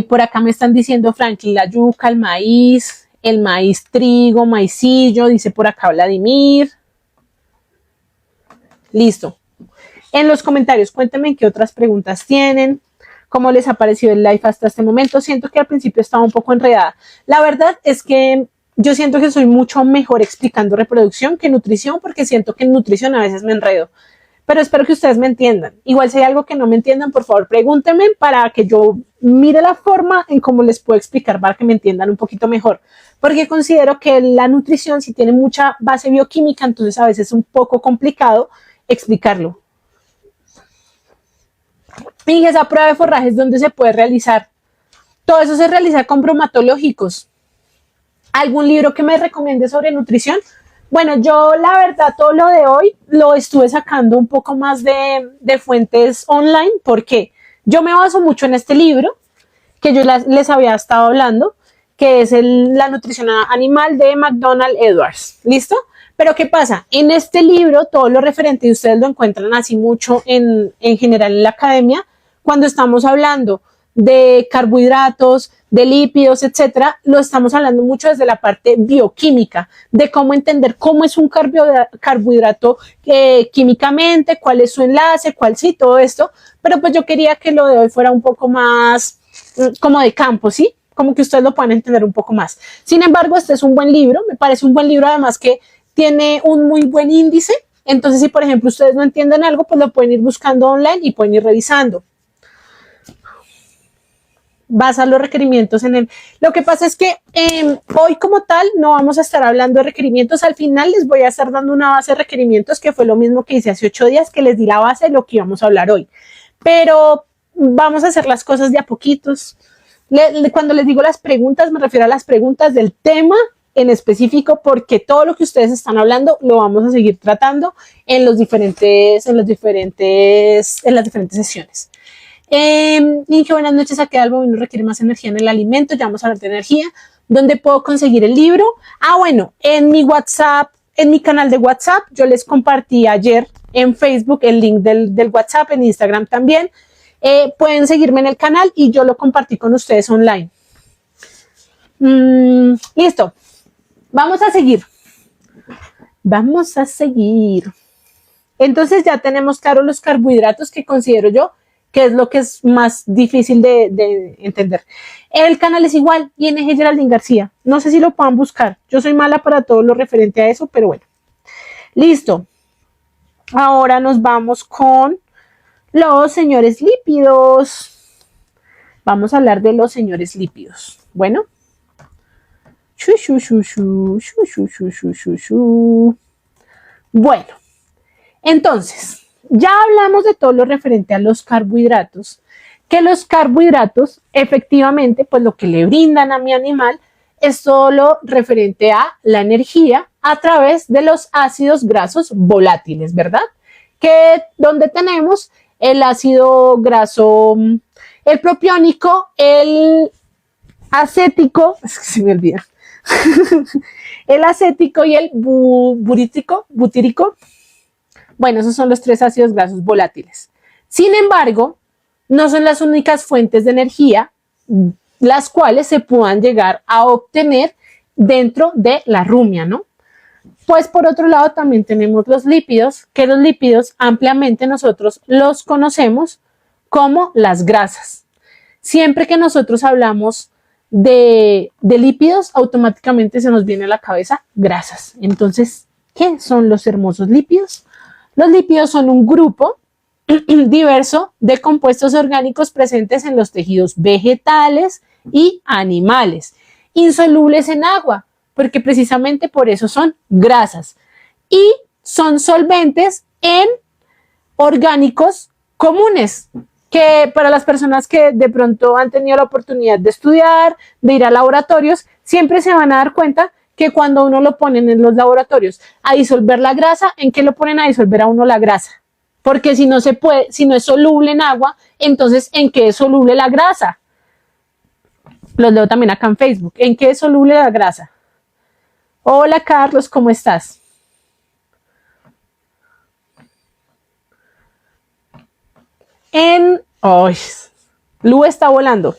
Por acá me están diciendo Franklin, la yuca, el maíz trigo, maicillo, dice por acá Vladimir. Listo. En los comentarios, cuéntenme qué otras preguntas tienen. ¿Cómo les ha parecido el live hasta este momento? Siento que al principio estaba un poco enredada. La verdad es que yo siento que soy mucho mejor explicando reproducción que nutrición, porque siento que en nutrición a veces me enredo. Pero espero que ustedes me entiendan. Igual si hay algo que no me entiendan, por favor pregúntenme para que yo mire la forma en cómo les puedo explicar para que me entiendan un poquito mejor. Porque considero que la nutrición sí tiene mucha base bioquímica, entonces a veces es un poco complicado explicarlo. Y esa prueba de forrajes, ¿dónde se puede realizar? Todo eso se realiza con bromatológicos. ¿Algún libro que me recomiende sobre nutrición? Bueno, yo la verdad todo lo de hoy lo estuve sacando un poco más de fuentes online, porque yo me baso mucho en este libro que yo les había estado hablando, que es la nutrición animal de McDonald Edwards. ¿Listo? Pero ¿qué pasa? En este libro, todo lo referente, y ustedes lo encuentran así mucho en general en la academia, cuando estamos hablando de carbohidratos, de lípidos, etcétera, lo estamos hablando mucho desde la parte bioquímica, de cómo entender cómo es un carbohidrato químicamente, cuál es su enlace, cuál sí, todo esto. Pero pues yo quería que lo de hoy fuera un poco más como de campo, ¿sí? Como que ustedes lo puedan entender un poco más. Sin embargo, este es un buen libro, me parece un buen libro, además que tiene un muy buen índice. Entonces, si por ejemplo ustedes no entienden algo, pues lo pueden ir buscando online y pueden ir revisando. Basar los requerimientos en Lo que pasa es que hoy como tal no vamos a estar hablando de requerimientos. Al final les voy a estar dando una base de requerimientos, que fue lo mismo que hice hace 8 días, que les di la base de lo que íbamos a hablar hoy. Pero vamos a hacer las cosas de a poquitos. Cuando les digo las preguntas, me refiero a las preguntas del tema en específico, porque todo lo que ustedes están hablando lo vamos a seguir tratando en las diferentes sesiones. Inge, buenas noches. ¿A qué albumino requiere más energía en el alimento? Ya vamos a hablar de energía. ¿Dónde puedo conseguir el libro? Bueno, en mi WhatsApp, en mi canal de WhatsApp, yo les compartí ayer en Facebook el link del WhatsApp, en Instagram también. Pueden seguirme en el canal y yo lo compartí con ustedes online. Listo. Vamos a seguir. Vamos a seguir. Entonces ya tenemos claro los carbohidratos, que considero yo que es lo que es más difícil de entender. El canal es igual, ING Geraldine García. No sé si lo puedan buscar. Yo soy mala para todo lo referente a eso, pero bueno. Listo. Ahora nos vamos con los señores lípidos. Vamos a hablar de los señores lípidos. Bueno. Bueno, entonces, ya hablamos de todo lo referente a los carbohidratos, que los carbohidratos efectivamente, pues lo que le brindan a mi animal es solo referente a la energía a través de los ácidos grasos volátiles, ¿verdad? Que donde tenemos el ácido graso, el propiónico, el acético, es que se me olvida, el acético y el butírico. Bueno, esos son los 3 ácidos grasos volátiles. Sin embargo, no son las únicas fuentes de energía las cuales se puedan llegar a obtener dentro de la rumia, ¿no? Pues por otro lado también tenemos los lípidos, que los lípidos ampliamente nosotros los conocemos como las grasas. Siempre que nosotros hablamos de lípidos, automáticamente se nos viene a la cabeza grasas. Entonces, ¿qué son los hermosos lípidos? Los lípidos son un grupo diverso de compuestos orgánicos presentes en los tejidos vegetales y animales, insolubles en agua, porque precisamente por eso son grasas, y son solventes en orgánicos comunes, que para las personas que de pronto han tenido la oportunidad de estudiar, de ir a laboratorios, siempre se van a dar cuenta que cuando uno lo ponen en los laboratorios a disolver la grasa, ¿en qué lo ponen a disolver a uno la grasa? Porque si no se puede, si no es soluble en agua, entonces ¿en qué es soluble la grasa? Los leo también acá en Facebook. ¿En qué es soluble la grasa? Hola Carlos, ¿cómo estás? Lu está volando.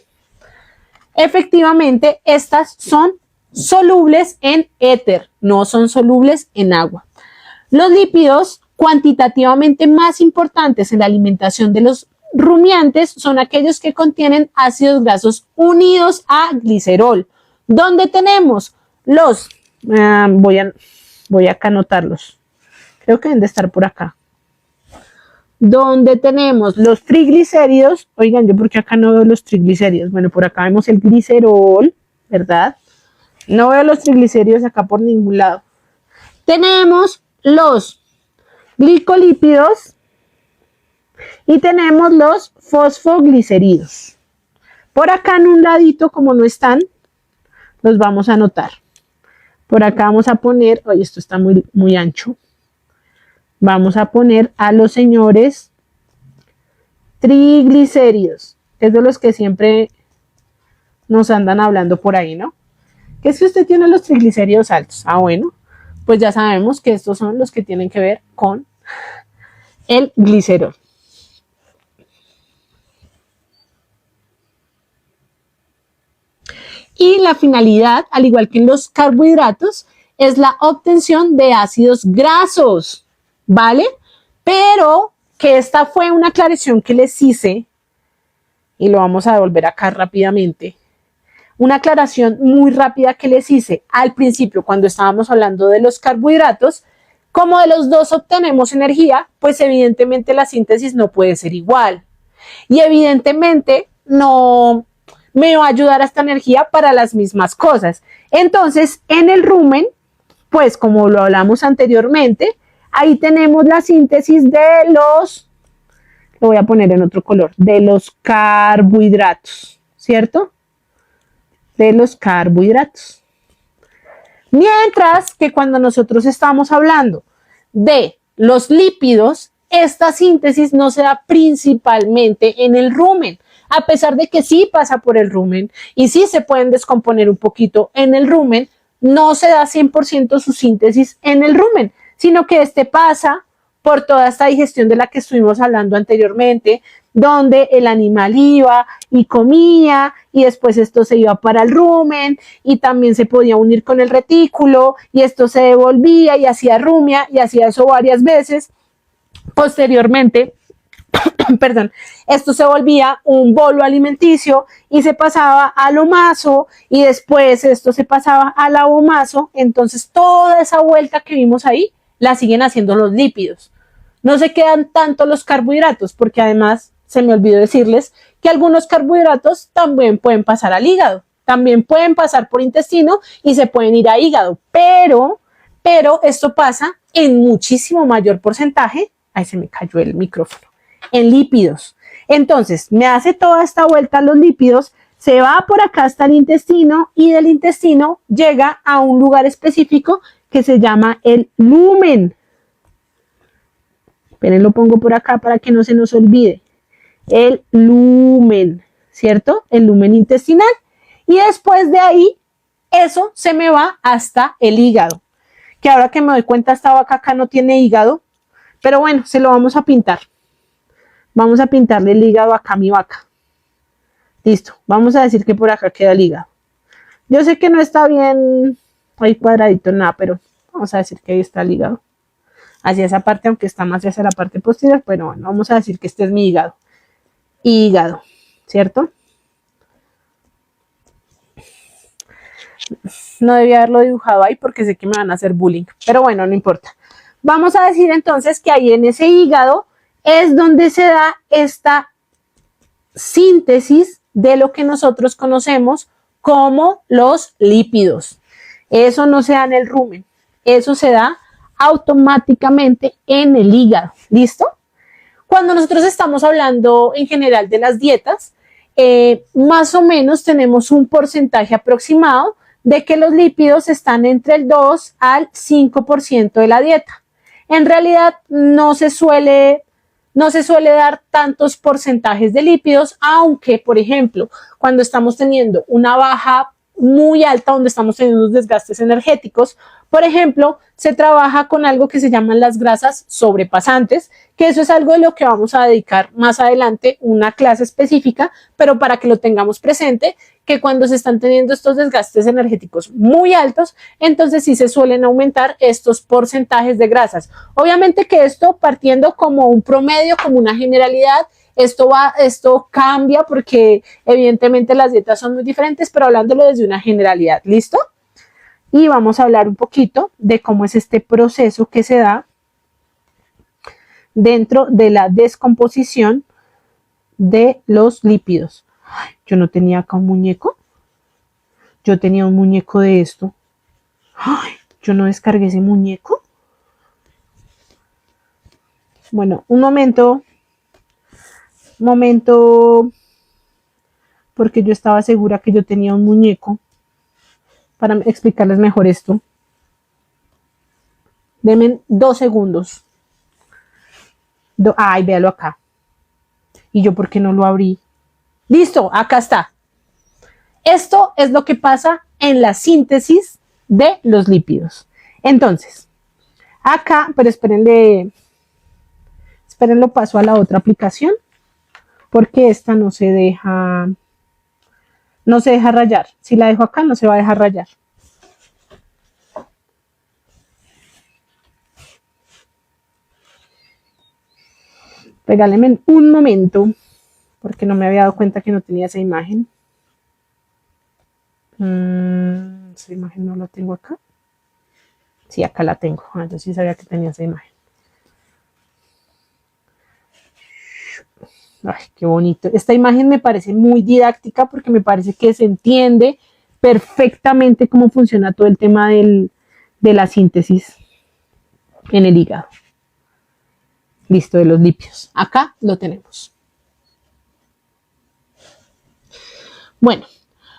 Efectivamente, estas son solubles en éter, no son solubles en agua. Los lípidos cuantitativamente más importantes en la alimentación de los rumiantes son aquellos que contienen ácidos grasos unidos a glicerol, donde tenemos los, voy acá a anotarlos, creo que deben de estar por acá, donde tenemos los triglicéridos. Oigan, yo porque acá no veo los triglicéridos. Bueno, por acá vemos el glicerol, ¿verdad? No veo los triglicéridos acá por ningún lado. Tenemos los glicolípidos y tenemos los fosfogliceridos. Por acá en un ladito, como no están, los vamos a anotar. Por acá vamos a poner, oye, esto está muy ancho. Vamos a poner a los señores triglicéridos, que es de los que siempre nos andan hablando por ahí, ¿no? Que es que usted tiene los triglicéridos altos. Bueno, pues ya sabemos que estos son los que tienen que ver con el glicerol. Y la finalidad, al igual que en los carbohidratos, es la obtención de ácidos grasos, ¿vale? Pero que esta fue una aclaración que les hice, y lo vamos a devolver acá rápidamente. Una aclaración muy rápida que les hice al principio cuando estábamos hablando de los carbohidratos. Como de los dos obtenemos energía, pues evidentemente la síntesis no puede ser igual. Y evidentemente no me va a ayudar a esta energía para las mismas cosas. Entonces, en el rumen, pues como lo hablamos anteriormente, ahí tenemos la síntesis de los, lo voy a poner en otro color, de los carbohidratos, ¿cierto? De los carbohidratos. Mientras que cuando nosotros estamos hablando de los lípidos, esta síntesis no se da principalmente en el rumen, a pesar de que sí pasa por el rumen y sí se pueden descomponer un poquito en el rumen, no se da 100% su síntesis en el rumen, sino que este pasa por toda esta digestión de la que estuvimos hablando anteriormente, donde el animal iba y comía y después esto se iba para el rumen y también se podía unir con el retículo y esto se devolvía y hacía rumia y hacía eso varias veces. Posteriormente, perdón, esto se volvía un bolo alimenticio y se pasaba al omaso y después esto se pasaba al abomaso. Entonces toda esa vuelta que vimos ahí la siguen haciendo los lípidos. No se quedan tanto los carbohidratos, porque además se me olvidó decirles que algunos carbohidratos también pueden pasar al hígado, también pueden pasar por intestino y se pueden ir a hígado, pero esto pasa en muchísimo mayor porcentaje, ahí se me cayó el micrófono, en lípidos. Entonces, me hace toda esta vuelta a los lípidos, se va por acá hasta el intestino y del intestino llega a un lugar específico que se llama el lumen. Esperen, lo pongo por acá para que no se nos olvide. El lumen, ¿cierto? El lumen intestinal. Y después de ahí, eso se me va hasta el hígado. Que ahora que me doy cuenta, esta vaca acá no tiene hígado. Pero bueno, se lo vamos a pintar. Vamos a pintarle el hígado acá a mi vaca. Listo. Vamos a decir que por acá queda el hígado. Yo sé que no está bien ahí cuadradito, nada, pero vamos a decir que ahí está el hígado. Hacia esa parte, aunque está más hacia la parte posterior, pero bueno, vamos a decir que este es mi hígado. Hígado, ¿cierto? No debía haberlo dibujado ahí porque sé que me van a hacer bullying, pero bueno, no importa. Vamos a decir entonces que ahí en ese hígado es donde se da esta síntesis de lo que nosotros conocemos como los lípidos. Eso no se da en el rumen, eso se da automáticamente en el hígado. ¿Listo? Cuando nosotros estamos hablando en general de las dietas, más o menos tenemos un porcentaje aproximado de que los lípidos están entre el 2 al 5% de la dieta. En realidad no se suele dar tantos porcentajes de lípidos, aunque, por ejemplo, cuando estamos teniendo una baja muy alta, donde estamos teniendo unos desgastes energéticos, por ejemplo, se trabaja con algo que se llaman las grasas sobrepasantes, que eso es algo de lo que vamos a dedicar más adelante una clase específica, pero para que lo tengamos presente, que cuando se están teniendo estos desgastes energéticos muy altos, entonces sí se suelen aumentar estos porcentajes de grasas. Obviamente que esto partiendo como un promedio, como una generalidad, esto cambia porque evidentemente las dietas son muy diferentes, pero hablándolo desde una generalidad, ¿listo? Y vamos a hablar un poquito de cómo es este proceso que se da dentro de la descomposición de los lípidos. Yo no tenía acá un muñeco. Yo tenía un muñeco de esto. Yo no descargué ese muñeco. Bueno, un momento, porque yo estaba segura que yo tenía un muñeco. Para explicarles mejor esto. Denme 2 segundos. Ay, véalo acá. ¿Y yo por qué no lo abrí? Listo, acá está. Esto es lo que pasa en la síntesis de los lípidos. Entonces, acá, pero espérenlo, paso a la otra aplicación, porque esta no se deja rayar. Si la dejo acá, no se va a dejar rayar. Regálenme un momento, porque no me había dado cuenta que no tenía esa imagen. Esa imagen no la tengo acá. Sí, acá la tengo. Yo sí sabía que tenía esa imagen. Ay, qué bonito. Esta imagen me parece muy didáctica porque me parece que se entiende perfectamente cómo funciona todo el tema de la síntesis en el hígado. Listo, de los lípidos. Acá lo tenemos. Bueno,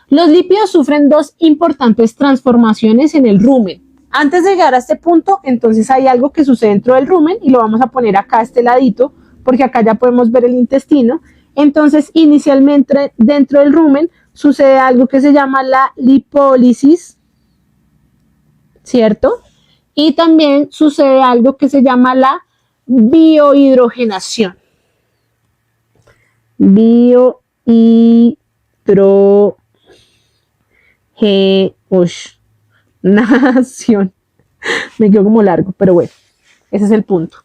los lípidos sufren 2 importantes transformaciones en el rumen. Antes de llegar a este punto, entonces hay algo que sucede dentro del rumen y lo vamos a poner acá a este ladito, porque acá ya podemos ver el intestino. Entonces, inicialmente dentro del rumen sucede algo que se llama la lipólisis, ¿cierto? Y también sucede algo que se llama la biohidrogenación. Nación. Me quedó como largo, pero bueno, ese es el punto.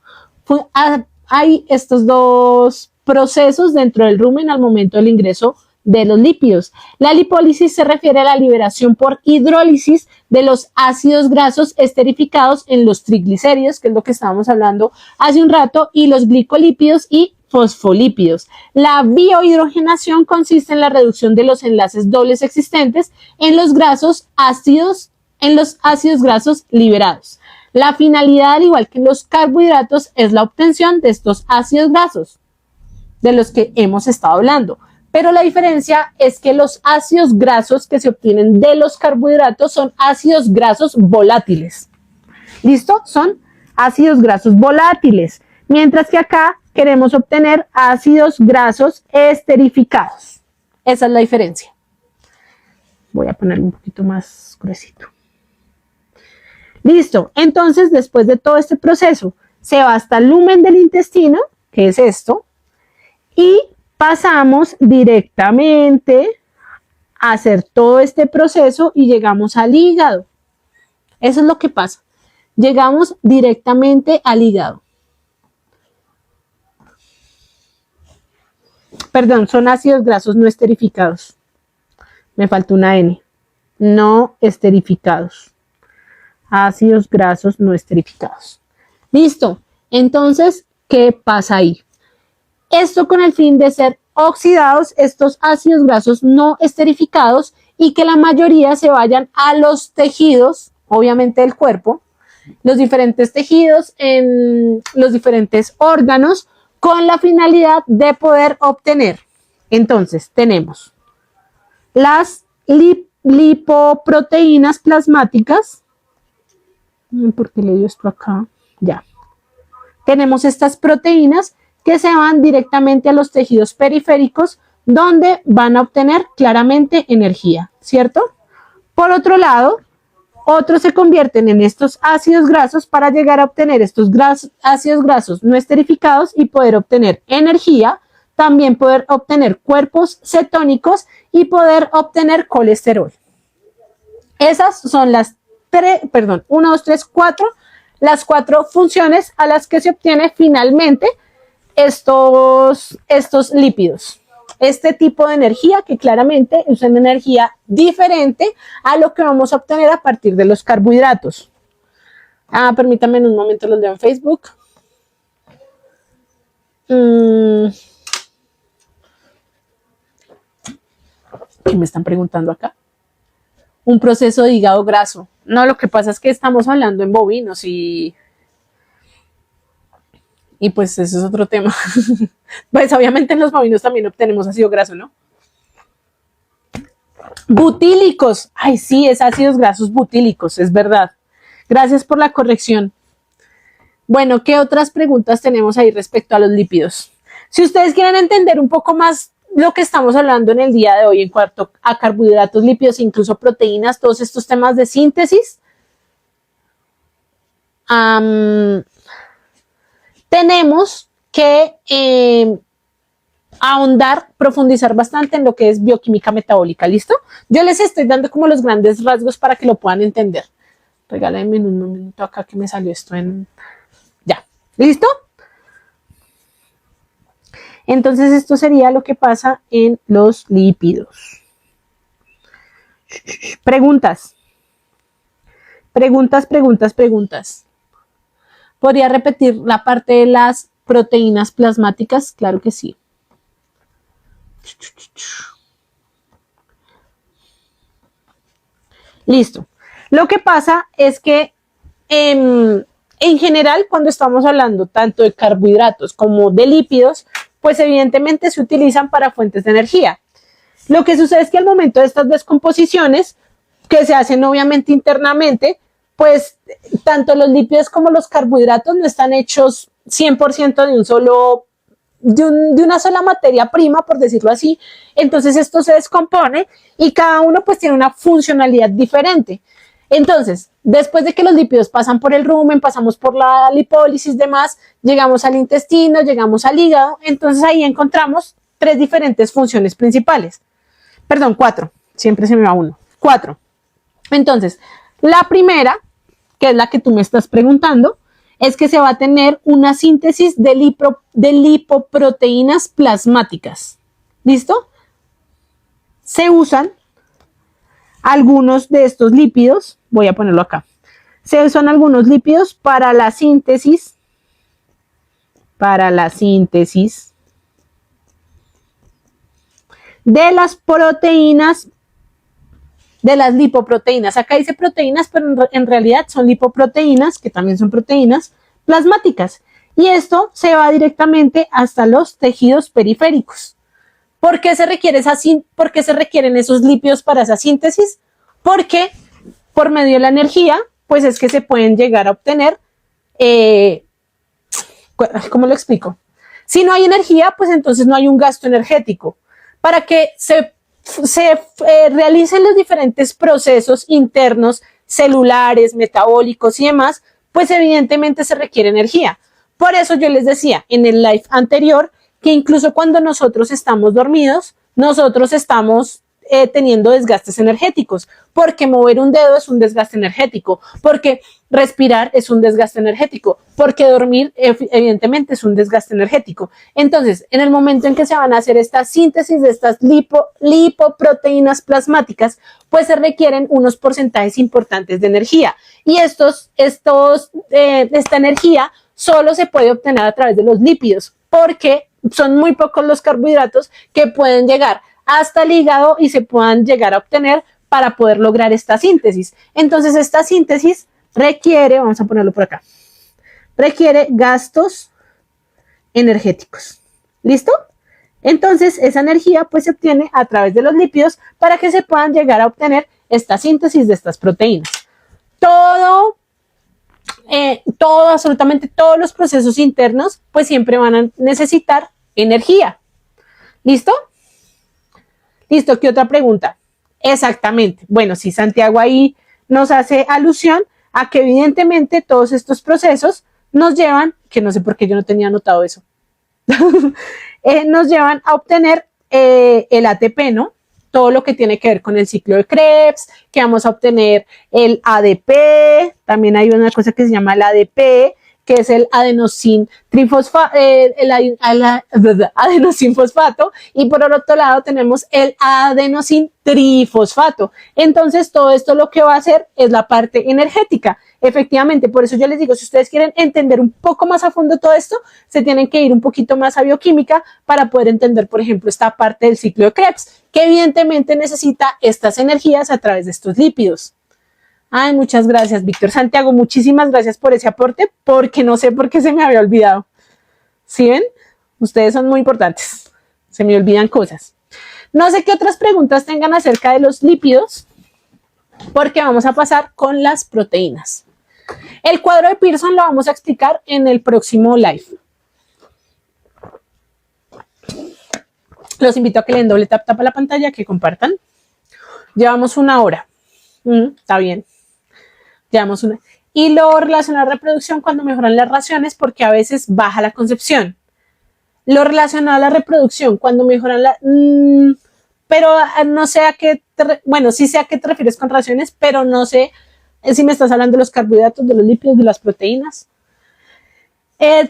Hay estos dos procesos dentro del rumen al momento del ingreso de los lípidos. La lipólisis se refiere a la liberación por hidrólisis de los ácidos grasos esterificados en los triglicéridos, que es lo que estábamos hablando hace un rato, y los glicolípidos y fosfolípidos. La biohidrogenación consiste en la reducción de los enlaces dobles existentes en los ácidos grasos liberados. La finalidad, al igual que en los carbohidratos, es la obtención de estos ácidos grasos de los que hemos estado hablando. Pero la diferencia es que los ácidos grasos que se obtienen de los carbohidratos son ácidos grasos volátiles. ¿Listo? Son ácidos grasos volátiles. Mientras que acá queremos obtener ácidos grasos esterificados. Esa es la diferencia. Voy a ponerlo un poquito más gruesito. Listo, entonces después de todo este proceso se va hasta el lumen del intestino, que es esto, y pasamos directamente a hacer todo este proceso y llegamos al hígado. Eso es lo que pasa. Llegamos directamente al hígado. Perdón, son ácidos grasos no esterificados. Me faltó una N. No esterificados. Ácidos grasos no esterificados. Listo. Entonces, ¿qué pasa ahí? Esto con el fin de ser oxidados, estos ácidos grasos no esterificados, y que la mayoría se vayan a los tejidos, obviamente del cuerpo, los diferentes tejidos, en los diferentes órganos, con la finalidad de poder obtener. Entonces, tenemos las lipoproteínas plasmáticas. ¿Por qué le dio esto acá? Ya. Tenemos estas proteínas que se van directamente a los tejidos periféricos, donde van a obtener claramente energía, ¿cierto? Por otro lado, otros se convierten en estos ácidos grasos para llegar a obtener estos ácidos grasos no esterificados y poder obtener energía, también poder obtener cuerpos cetónicos y poder obtener colesterol. Esas son las las cuatro funciones a las que se obtiene finalmente estos lípidos. Este tipo de energía que claramente es una energía diferente a lo que vamos a obtener a partir de los carbohidratos. Permítanme un momento, los leo en Facebook. ¿Qué me están preguntando acá? Un proceso de hígado graso. No, lo que pasa es que estamos hablando en bovinos y pues eso es otro tema. Pues obviamente en los bovinos también obtenemos ácido graso, ¿no? Butílicos. Ay, sí, es ácidos grasos butílicos, es verdad. Gracias por la corrección. Bueno, ¿qué otras preguntas tenemos ahí respecto a los lípidos? Si ustedes quieren entender un poco más lo que estamos hablando en el día de hoy en cuanto a carbohidratos, lípidos, incluso proteínas, todos estos temas de síntesis, tenemos que ahondar, profundizar bastante en lo que es bioquímica metabólica, ¿listo? Yo les estoy dando como los grandes rasgos para que lo puedan entender. Regálenme un momento acá que me salió esto en... Ya, ¿listo? Entonces esto sería lo que pasa en los lípidos. Preguntas. Preguntas. ¿Podría repetir la parte de las proteínas plasmáticas? Claro que sí. Listo. Lo que pasa es que en general, cuando estamos hablando tanto de carbohidratos como de lípidos, pues evidentemente se utilizan para fuentes de energía. Lo que sucede es que al momento de estas descomposiciones, que se hacen obviamente internamente, pues tanto los lípidos como los carbohidratos no están hechos 100% de una sola materia prima, por decirlo así. Entonces esto se descompone y cada uno pues tiene una funcionalidad diferente. Entonces, después de que los lípidos pasan por el rumen, pasamos por la lipólisis, demás, llegamos al intestino, llegamos al hígado, entonces ahí encontramos 3 diferentes funciones principales. Perdón, 4, siempre se me va uno. 4. Entonces, la primera, que es la que tú me estás preguntando, es que se va a tener una síntesis de lipoproteínas plasmáticas. ¿Listo? Se usan algunos de estos lípidos, voy a ponerlo acá, se usan algunos lípidos para la síntesis de las proteínas, de las lipoproteínas. Acá dice proteínas, pero en realidad son lipoproteínas, que también son proteínas plasmáticas. Y esto se va directamente hasta los tejidos periféricos. ¿Por qué se requieren esos lípidos para esa síntesis? Porque por medio de la energía, pues es que se pueden llegar a obtener, ¿cómo lo explico? Si no hay energía, pues entonces no hay un gasto energético. Para que se realicen los diferentes procesos internos, celulares, metabólicos y demás, pues evidentemente se requiere energía. Por eso yo les decía en el live anterior que incluso cuando nosotros estamos dormidos, nosotros estamos teniendo desgastes energéticos, porque mover un dedo es un desgaste energético, porque respirar es un desgaste energético, porque dormir evidentemente es un desgaste energético. Entonces, en el momento en que se van a hacer esta síntesis de estas lipoproteínas plasmáticas, pues se requieren unos porcentajes importantes de energía. Y esta energía solo se puede obtener a través de los lípidos, porque son muy pocos los carbohidratos que pueden llegar hasta el hígado y se puedan llegar a obtener para poder lograr esta síntesis. Entonces, esta síntesis requiere, vamos a ponerlo por acá, requiere gastos energéticos. ¿Listo? Entonces, esa energía pues se obtiene a través de los lípidos para que se puedan llegar a obtener esta síntesis de estas proteínas. Absolutamente todos los procesos internos pues siempre van a necesitar energía. ¿Listo? Listo, ¿qué otra pregunta? Exactamente. Bueno, sí, Santiago ahí nos hace alusión a que evidentemente todos estos procesos nos llevan, que no sé por qué yo no tenía anotado eso, nos llevan a obtener el ATP, ¿no? Todo lo que tiene que ver con el ciclo de Krebs, que vamos a obtener el ADP, también hay una cosa que se llama el ADP, que es el adenosín fosfato, y por el otro lado tenemos el adenosín trifosfato. Entonces, todo esto lo que va a hacer es la parte energética. Efectivamente, por eso yo les digo, si ustedes quieren entender un poco más a fondo todo esto, se tienen que ir un poquito más a bioquímica para poder entender, por ejemplo, esta parte del ciclo de Krebs, que evidentemente necesita estas energías a través de estos lípidos. Ay, muchas gracias, Víctor. Santiago, muchísimas gracias por ese aporte, porque no sé por qué se me había olvidado. ¿Sí ven? Ustedes son muy importantes. Se me olvidan cosas. No sé qué otras preguntas tengan acerca de los lípidos, porque vamos a pasar con las proteínas. El cuadro de Pearson lo vamos a explicar en el próximo live. Los invito a que le den doble tap a la pantalla, que compartan. Llevamos 1 hora. Está bien. Llevamos una. Y lo relacionado a la reproducción cuando mejoran las raciones, porque a veces baja la concepción. Lo relacionado a la reproducción cuando mejoran la... pero no sé a qué... bueno, sí sé a qué te refieres con raciones, pero no sé si me estás hablando de los carbohidratos, de los lípidos, de las proteínas.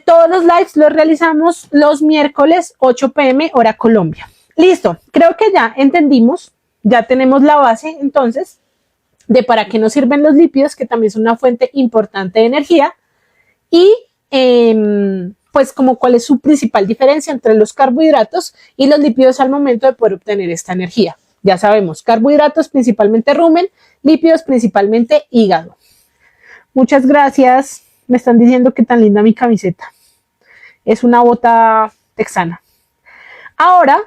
Todos los lives los realizamos los miércoles 8 p.m. hora Colombia. Listo, creo que ya entendimos, ya tenemos la base entonces de para qué nos sirven los lípidos, que también son una fuente importante de energía, y pues como cuál es su principal diferencia entre los carbohidratos y los lípidos al momento de poder obtener esta energía. Ya sabemos, carbohidratos principalmente rumen, lípidos principalmente hígado. Muchas gracias. Me están diciendo que tan linda mi camiseta. Es una bota texana. Ahora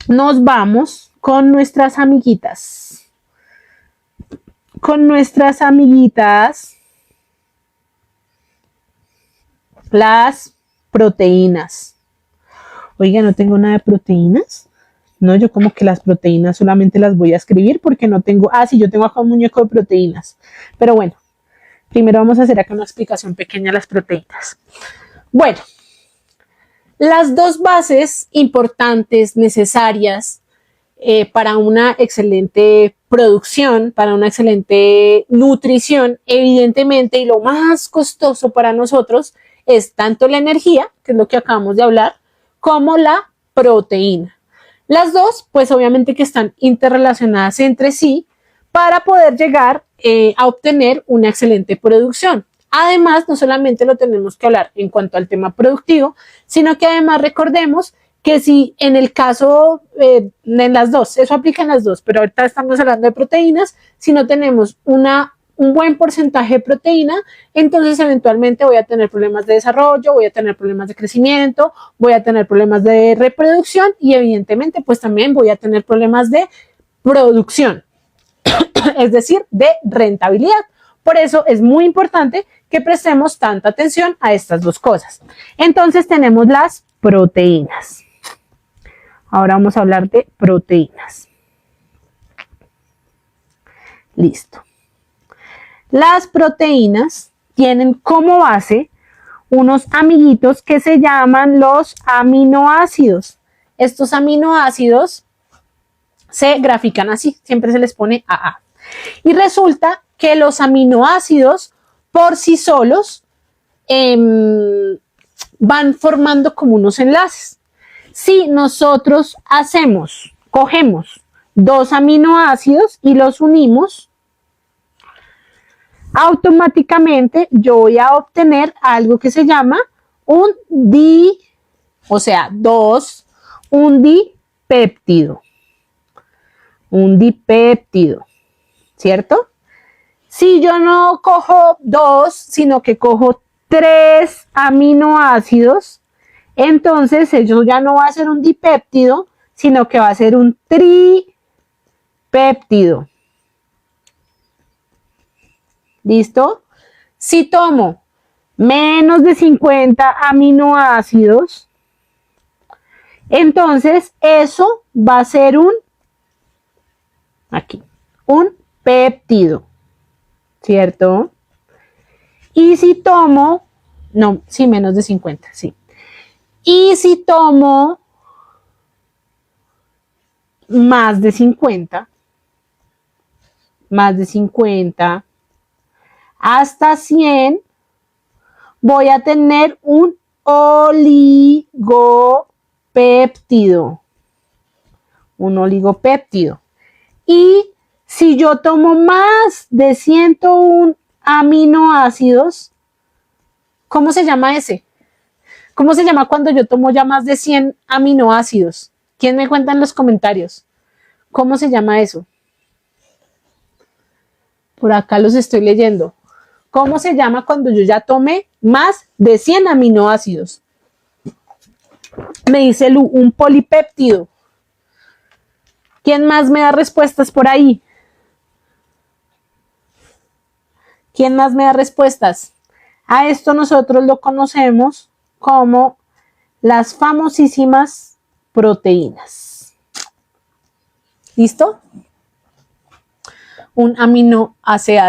nos vamos con nuestras amiguitas. con nuestras amiguitas, las proteínas. Oiga, ¿no tengo nada de proteínas? No, yo como que las proteínas solamente las voy a escribir porque no tengo... Ah, sí, yo tengo acá un muñeco de proteínas. Pero bueno, primero vamos a hacer acá una explicación pequeña de las proteínas. Bueno, las dos bases importantes, necesarias para una excelente producción, para una excelente nutrición, evidentemente, y lo más costoso para nosotros es tanto la energía, que es lo que acabamos de hablar, como la proteína. Las dos, pues obviamente que están interrelacionadas entre sí para poder llegar a obtener una excelente producción. Además, no solamente lo tenemos que hablar en cuanto al tema productivo, sino que además recordemos que si en el caso, en las dos, eso aplica en las dos, pero ahorita estamos hablando de proteínas, si no tenemos un buen porcentaje de proteína, entonces eventualmente voy a tener problemas de desarrollo, voy a tener problemas de crecimiento, voy a tener problemas de reproducción y evidentemente pues también voy a tener problemas de producción, es decir, de rentabilidad. Por eso es muy importante que prestemos tanta atención a estas dos cosas. Entonces tenemos las proteínas. Ahora vamos a hablar de proteínas. Listo. Las proteínas tienen como base unos amiguitos que se llaman los aminoácidos. Estos aminoácidos se grafican así, siempre se les pone AA. Y resulta que los aminoácidos por sí solos van formando como unos enlaces. Si nosotros cogemos dos aminoácidos y los unimos, automáticamente yo voy a obtener algo que se llama un dipéptido. Un dipéptido, ¿cierto? Si yo no cojo dos, sino que cojo 3 aminoácidos, entonces eso ya no va a ser un dipéptido, sino que va a ser un tripéptido. ¿Listo? Si tomo menos de 50 aminoácidos, entonces eso va a ser un péptido, ¿cierto? Y si tomo, menos de 50, sí. Y si tomo más de 50, hasta 100, voy a tener un oligopéptido. Y si yo tomo más de 101 aminoácidos, ¿cómo se llama ese? ¿Cómo se llama cuando yo tomo ya más de 100 aminoácidos? ¿Quién me cuenta en los comentarios? ¿Cómo se llama eso? Por acá los estoy leyendo. ¿Cómo se llama cuando yo ya tomé más de 100 aminoácidos? Me dice Lu, un polipéptido. ¿Quién más me da respuestas por ahí? ¿Quién más me da respuestas? A esto nosotros lo conocemos como las famosísimas proteínas. ¿Listo? Un aminoácido.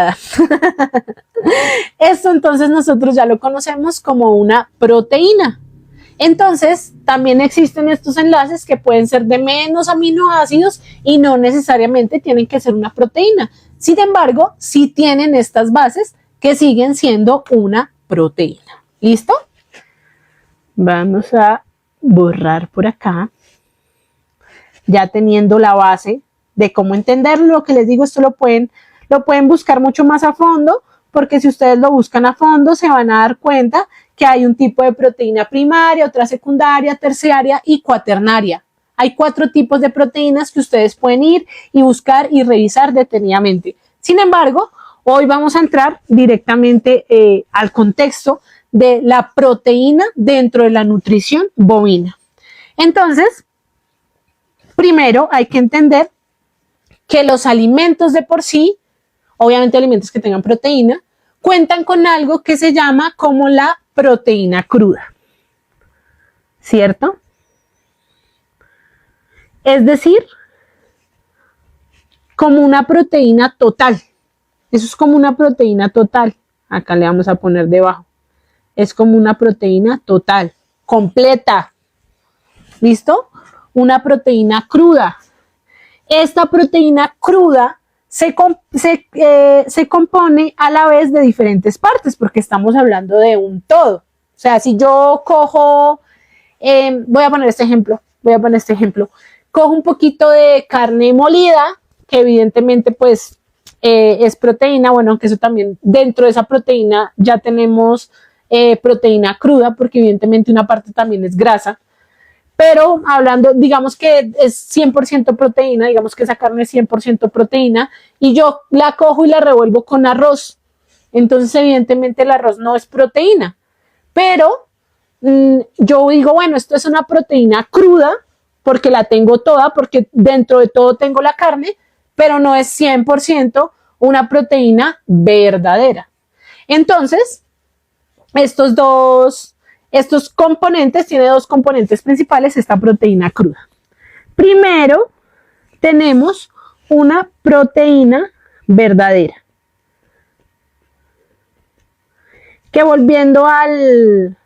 Esto entonces nosotros ya lo conocemos como una proteína. Entonces, también existen estos enlaces que pueden ser de menos aminoácidos y no necesariamente tienen que ser una proteína. Sin embargo, sí tienen estas bases que siguen siendo una proteína. ¿Listo? Vamos a borrar por acá. Ya teniendo la base de cómo entenderlo, lo que les digo, esto lo pueden buscar mucho más a fondo, porque si ustedes lo buscan a fondo se van a dar cuenta que hay un tipo de proteína primaria, otra secundaria, terciaria y cuaternaria. Hay 4 tipos de proteínas que ustedes pueden ir y buscar y revisar detenidamente. Sin embargo, hoy vamos a entrar directamente al contexto de la proteína dentro de la nutrición bovina. Entonces, primero hay que entender que los alimentos de por sí, obviamente alimentos que tengan proteína, cuentan con algo que se llama como la proteína cruda, ¿cierto? Es decir, como una proteína total. Eso es como una proteína total. Acá le vamos a poner debajo. Es como una proteína total, completa. ¿Listo? Una proteína cruda. Esta proteína cruda se compone a la vez de diferentes partes, porque estamos hablando de un todo. O sea, si yo cojo, voy a poner este ejemplo. Cojo un poquito de carne molida, que evidentemente pues es proteína, bueno, aunque eso también dentro de esa proteína ya tenemos proteína cruda, porque evidentemente una parte también es grasa, pero hablando, digamos que es 100% proteína, digamos que esa carne es 100% proteína, y yo la cojo y la revuelvo con arroz, entonces evidentemente el arroz no es proteína, pero yo digo, bueno, esto es una proteína cruda, porque la tengo toda, porque dentro de todo tengo la carne, pero no es 100% una proteína verdadera. Entonces, estos componentes, tiene dos componentes principales esta proteína cruda. Primero, tenemos una proteína verdadera. Que volviendo al...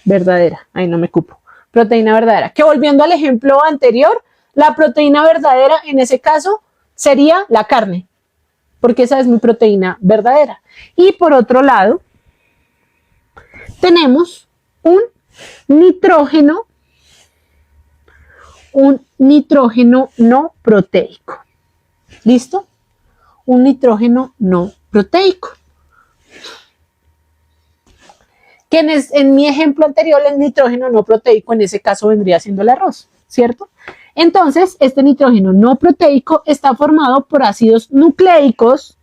verdadera, ahí no me cupo. Proteína verdadera. Que volviendo al ejemplo anterior, la proteína verdadera en ese caso sería la carne, porque esa es mi proteína verdadera. Y por otro lado, tenemos un nitrógeno no proteico. ¿Listo? Un nitrógeno no proteico. Que en mi ejemplo anterior, el nitrógeno no proteico en ese caso vendría siendo el arroz, ¿cierto? Entonces, este nitrógeno no proteico está formado por ácidos nucleicos,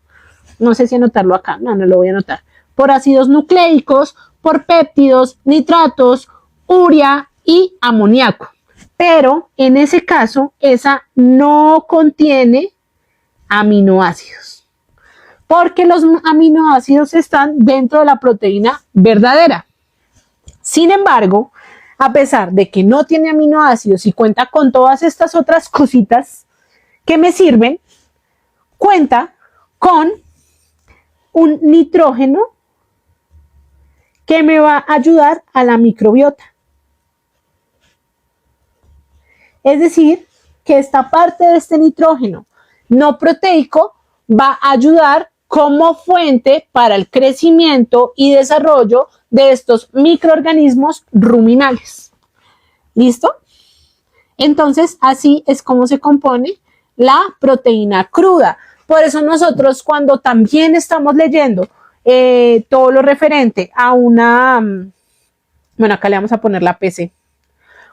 no sé si anotarlo acá, no lo voy a anotar, por ácidos nucleicos, por péptidos, nitratos, urea y amoníaco. Pero en ese caso, esa no contiene aminoácidos, porque los aminoácidos están dentro de la proteína verdadera. Sin embargo, a pesar de que no tiene aminoácidos y cuenta con todas estas otras cositas que me sirven, cuenta con un nitrógeno que me va a ayudar a la microbiota. Es decir, que esta parte de este nitrógeno no proteico va a ayudar como fuente para el crecimiento y desarrollo de estos microorganismos ruminales. ¿Listo? Entonces, así es como se compone la proteína cruda. Por eso nosotros cuando también estamos leyendo todo lo referente a una, bueno, acá le vamos a poner la PC.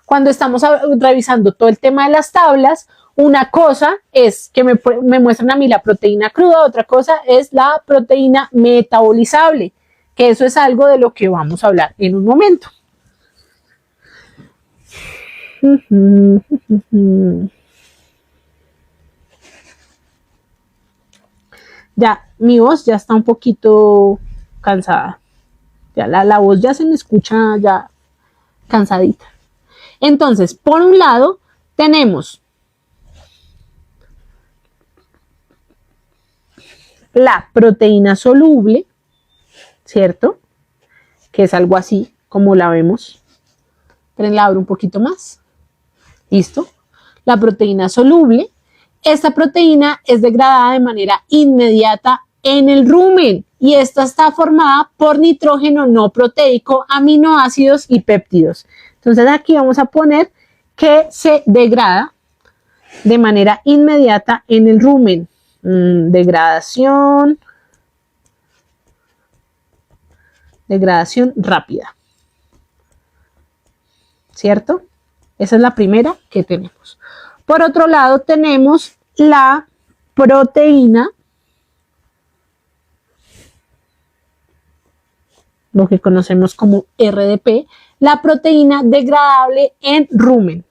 Cuando estamos revisando todo el tema de las tablas, una cosa es que me muestran a mí la proteína cruda, otra cosa es la proteína metabolizable, que eso es algo de lo que vamos a hablar en un momento. Ya, mi voz ya está un poquito cansada. Ya la voz ya se me escucha ya cansadita. Entonces, por un lado, tenemos la proteína soluble, ¿cierto? Que es algo así como la vemos. Pero la abro un poquito más. ¿Listo? La proteína soluble. Esta proteína es degradada de manera inmediata en el rumen y esta está formada por nitrógeno no proteico, aminoácidos y péptidos. Entonces aquí vamos a poner que se degrada de manera inmediata en el rumen. Degradación rápida. ¿Cierto? Esa es la primera que tenemos. Por otro lado, tenemos la proteína, lo que conocemos como RDP, la proteína degradable en rumen.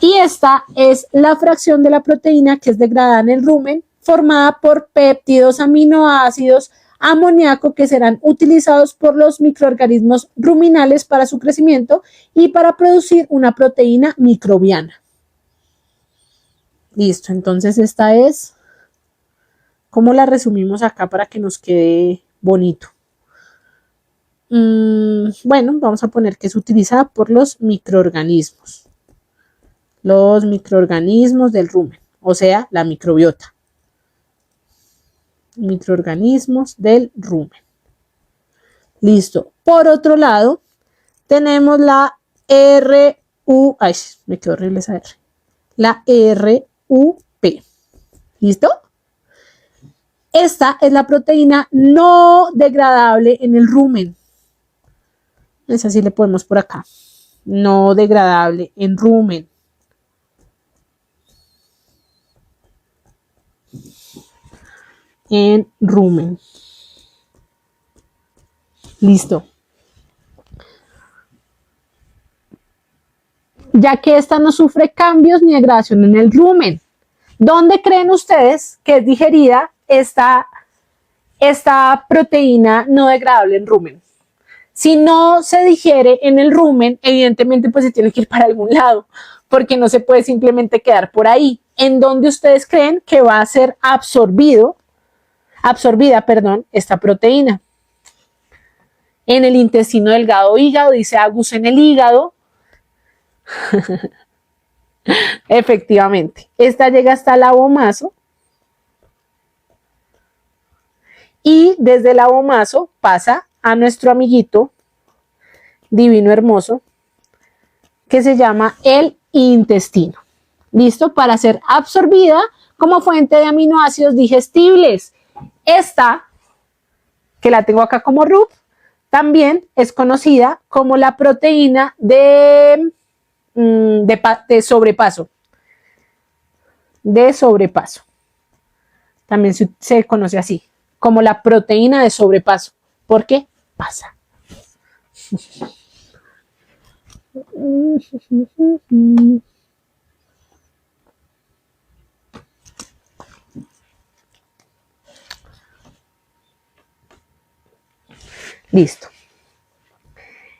Y esta es la fracción de la proteína que es degradada en el rumen, formada por péptidos, aminoácidos, amoníaco, que serán utilizados por los microorganismos ruminales para su crecimiento y para producir una proteína microbiana. Listo, entonces esta es como la resumimos acá para que nos quede bonito. Bueno, vamos a poner que es utilizada por los microorganismos. Los microorganismos del rumen, o sea, la microbiota. Microorganismos del rumen. Listo. Por otro lado, tenemos la RU. Ay, me quedó horrible esa R. La RUP. ¿Listo? Esta es la proteína no degradable en el rumen. Esa sí le ponemos por acá. No degradable en rumen. En rumen. Listo. Ya que esta no sufre cambios ni degradación en el rumen. ¿Dónde creen ustedes que es digerida esta proteína no degradable en rumen? Si no se digiere en el rumen, evidentemente pues se tiene que ir para algún lado, porque no se puede simplemente quedar por ahí. ¿En dónde ustedes creen que va a ser absorbida, esta proteína? En el intestino delgado hígado, dice Agus, en el hígado. Efectivamente, esta llega hasta el abomaso y desde el abomaso pasa a nuestro amiguito divino hermoso que se llama el intestino. ¿Listo? Para ser absorbida como fuente de aminoácidos digestibles. Esta, que la tengo acá como RUP, también es conocida como la proteína de sobrepaso. De sobrepaso. También se conoce así, como la proteína de sobrepaso. ¿Por qué? Pasa. Listo.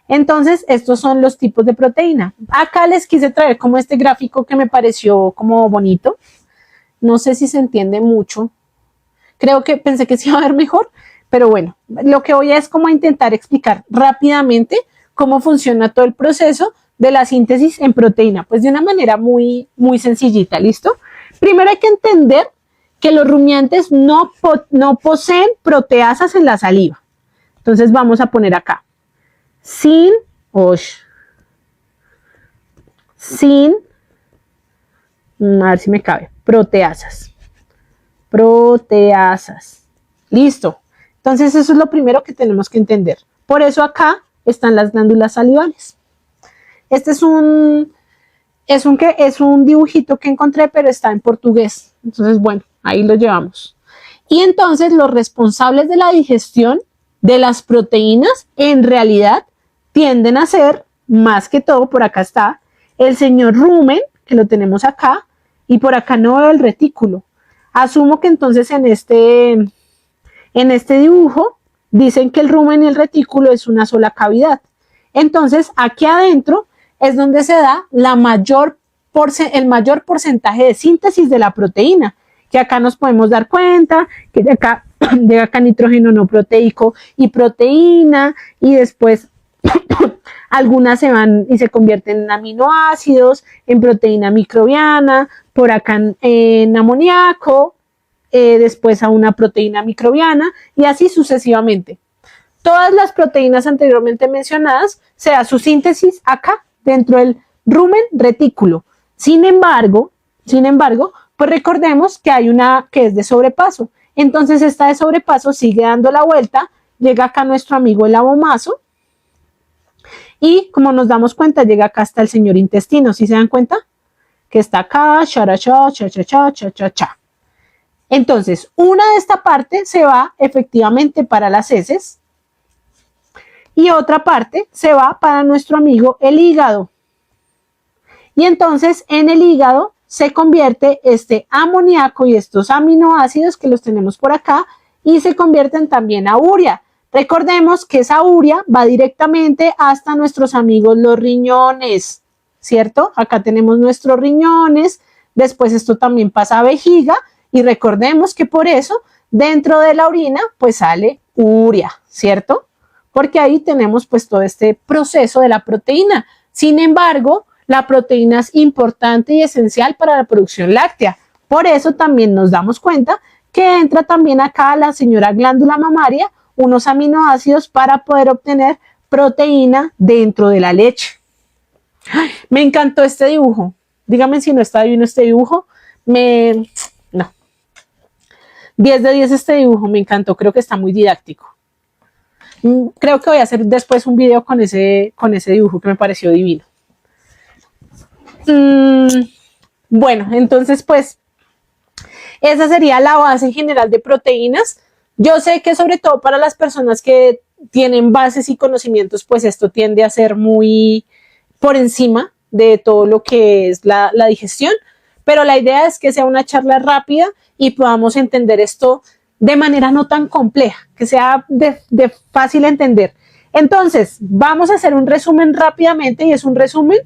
Entonces, estos son los tipos de proteína. Acá les quise traer como este gráfico que me pareció como bonito. No sé si se entiende mucho. Creo que pensé que se iba a ver mejor, pero bueno, lo que voy a es como a intentar explicar rápidamente cómo funciona todo el proceso de la síntesis en proteína, pues de una manera muy, muy sencillita, ¿listo? Primero hay que entender que los rumiantes no poseen proteasas en la saliva. Entonces vamos a poner acá. Sin, a ver si me cabe, proteasas. Listo. Entonces eso es lo primero que tenemos que entender. Por eso acá están las glándulas salivales. Este es un dibujito que encontré, pero está en portugués. Entonces, bueno, ahí lo llevamos. Y entonces los responsables de la digestión de las proteínas en realidad tienden a ser, más que todo, por acá está el señor rumen, que lo tenemos acá, y por acá no veo el retículo. Asumo que entonces en este dibujo dicen que el rumen y el retículo es una sola cavidad. Entonces, aquí adentro es donde se da el mayor porcentaje de síntesis de la proteína, que acá nos podemos dar cuenta que llega acá nitrógeno no proteico y proteína, y después algunas se van y se convierten en aminoácidos, en proteína microbiana, por acá en amoníaco, después a una proteína microbiana y así sucesivamente. Todas las proteínas anteriormente mencionadas se da su síntesis acá dentro del rumen retículo. Sin embargo, pues recordemos que hay una que es de sobrepaso. Entonces esta de sobrepaso sigue dando la vuelta, llega acá nuestro amigo el abomaso y como nos damos cuenta llega acá hasta el señor intestino. ¿Sí se dan cuenta? Que está acá, cha. Entonces, una de esta parte se va efectivamente para las heces y otra parte se va para nuestro amigo el hígado. Y entonces en el hígado se convierte este amoníaco y estos aminoácidos que los tenemos por acá y se convierten también a urea. Recordemos que esa urea va directamente hasta nuestros amigos los riñones, ¿cierto? Acá tenemos nuestros riñones, después esto también pasa a vejiga y recordemos que por eso dentro de la orina pues sale urea, ¿cierto? Porque ahí tenemos pues todo este proceso de la proteína. Sin embargo, la proteína es importante y esencial para la producción láctea. Por eso también nos damos cuenta que entra también acá la señora glándula mamaria unos aminoácidos para poder obtener proteína dentro de la leche. ¡Ay! Me encantó este dibujo. Dígame si no está divino este dibujo. No. 10 de 10 este dibujo, me encantó. Creo que está muy didáctico. Creo que voy a hacer después un video con ese dibujo que me pareció divino. Bueno, entonces pues esa sería la base general de proteínas. Yo sé que sobre todo para las personas que tienen bases y conocimientos, pues esto tiende a ser muy por encima de todo lo que es la digestión, pero la idea es que sea una charla rápida y podamos entender esto de manera no tan compleja, que sea de fácil entender. Entonces, vamos a hacer un resumen rápidamente y es un resumen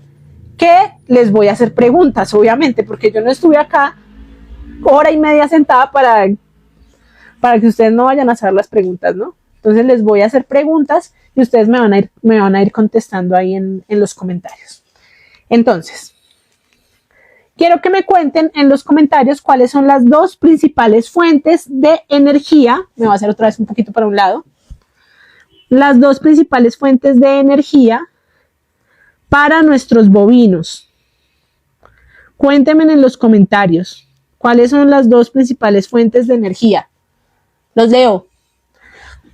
que les voy a hacer preguntas, obviamente, porque yo no estuve acá hora y media sentada para que ustedes no vayan a hacer las preguntas, ¿no? Entonces les voy a hacer preguntas y ustedes me van a ir contestando ahí en los comentarios. Entonces, quiero que me cuenten en los comentarios cuáles son las dos principales fuentes de energía. Me voy a hacer otra vez un poquito para un lado. Las dos principales fuentes de energía para nuestros bovinos. Cuéntenme en los comentarios cuáles son las dos principales fuentes de energía. Los leo.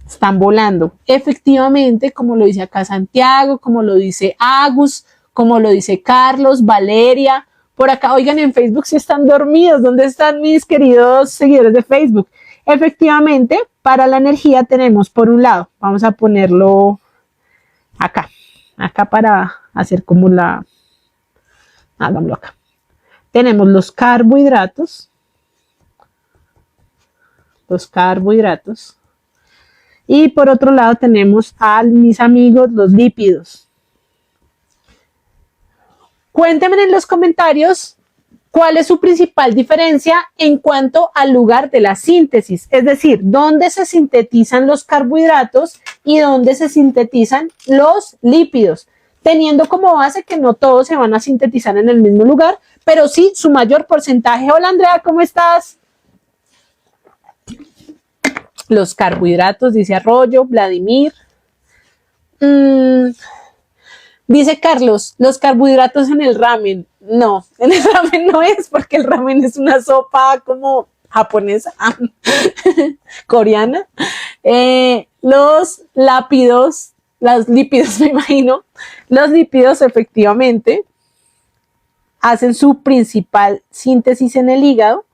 Están volando. Efectivamente, como lo dice acá Santiago, como lo dice Agus, como lo dice Carlos, Valeria. Por acá, oigan, en Facebook si están dormidos. ¿Dónde están mis queridos seguidores de Facebook? Efectivamente, para la energía tenemos por un lado, vamos a ponerlo acá para hacer como hagámoslo acá. Tenemos los carbohidratos. Y por otro lado tenemos a mis amigos los lípidos. Cuéntenme en los comentarios cuál es su principal diferencia en cuanto al lugar de la síntesis, es decir, dónde se sintetizan los carbohidratos y dónde se sintetizan los lípidos, teniendo como base que no todos se van a sintetizar en el mismo lugar, pero sí su mayor porcentaje. Hola Andrea, ¿cómo estás? Los carbohidratos, dice Arroyo, Vladimir. Dice Carlos, los carbohidratos en el ramen. No, en el ramen no es, porque el ramen es una sopa como japonesa, coreana. Los lípidos, me imagino, los lípidos efectivamente hacen su principal síntesis en el hígado,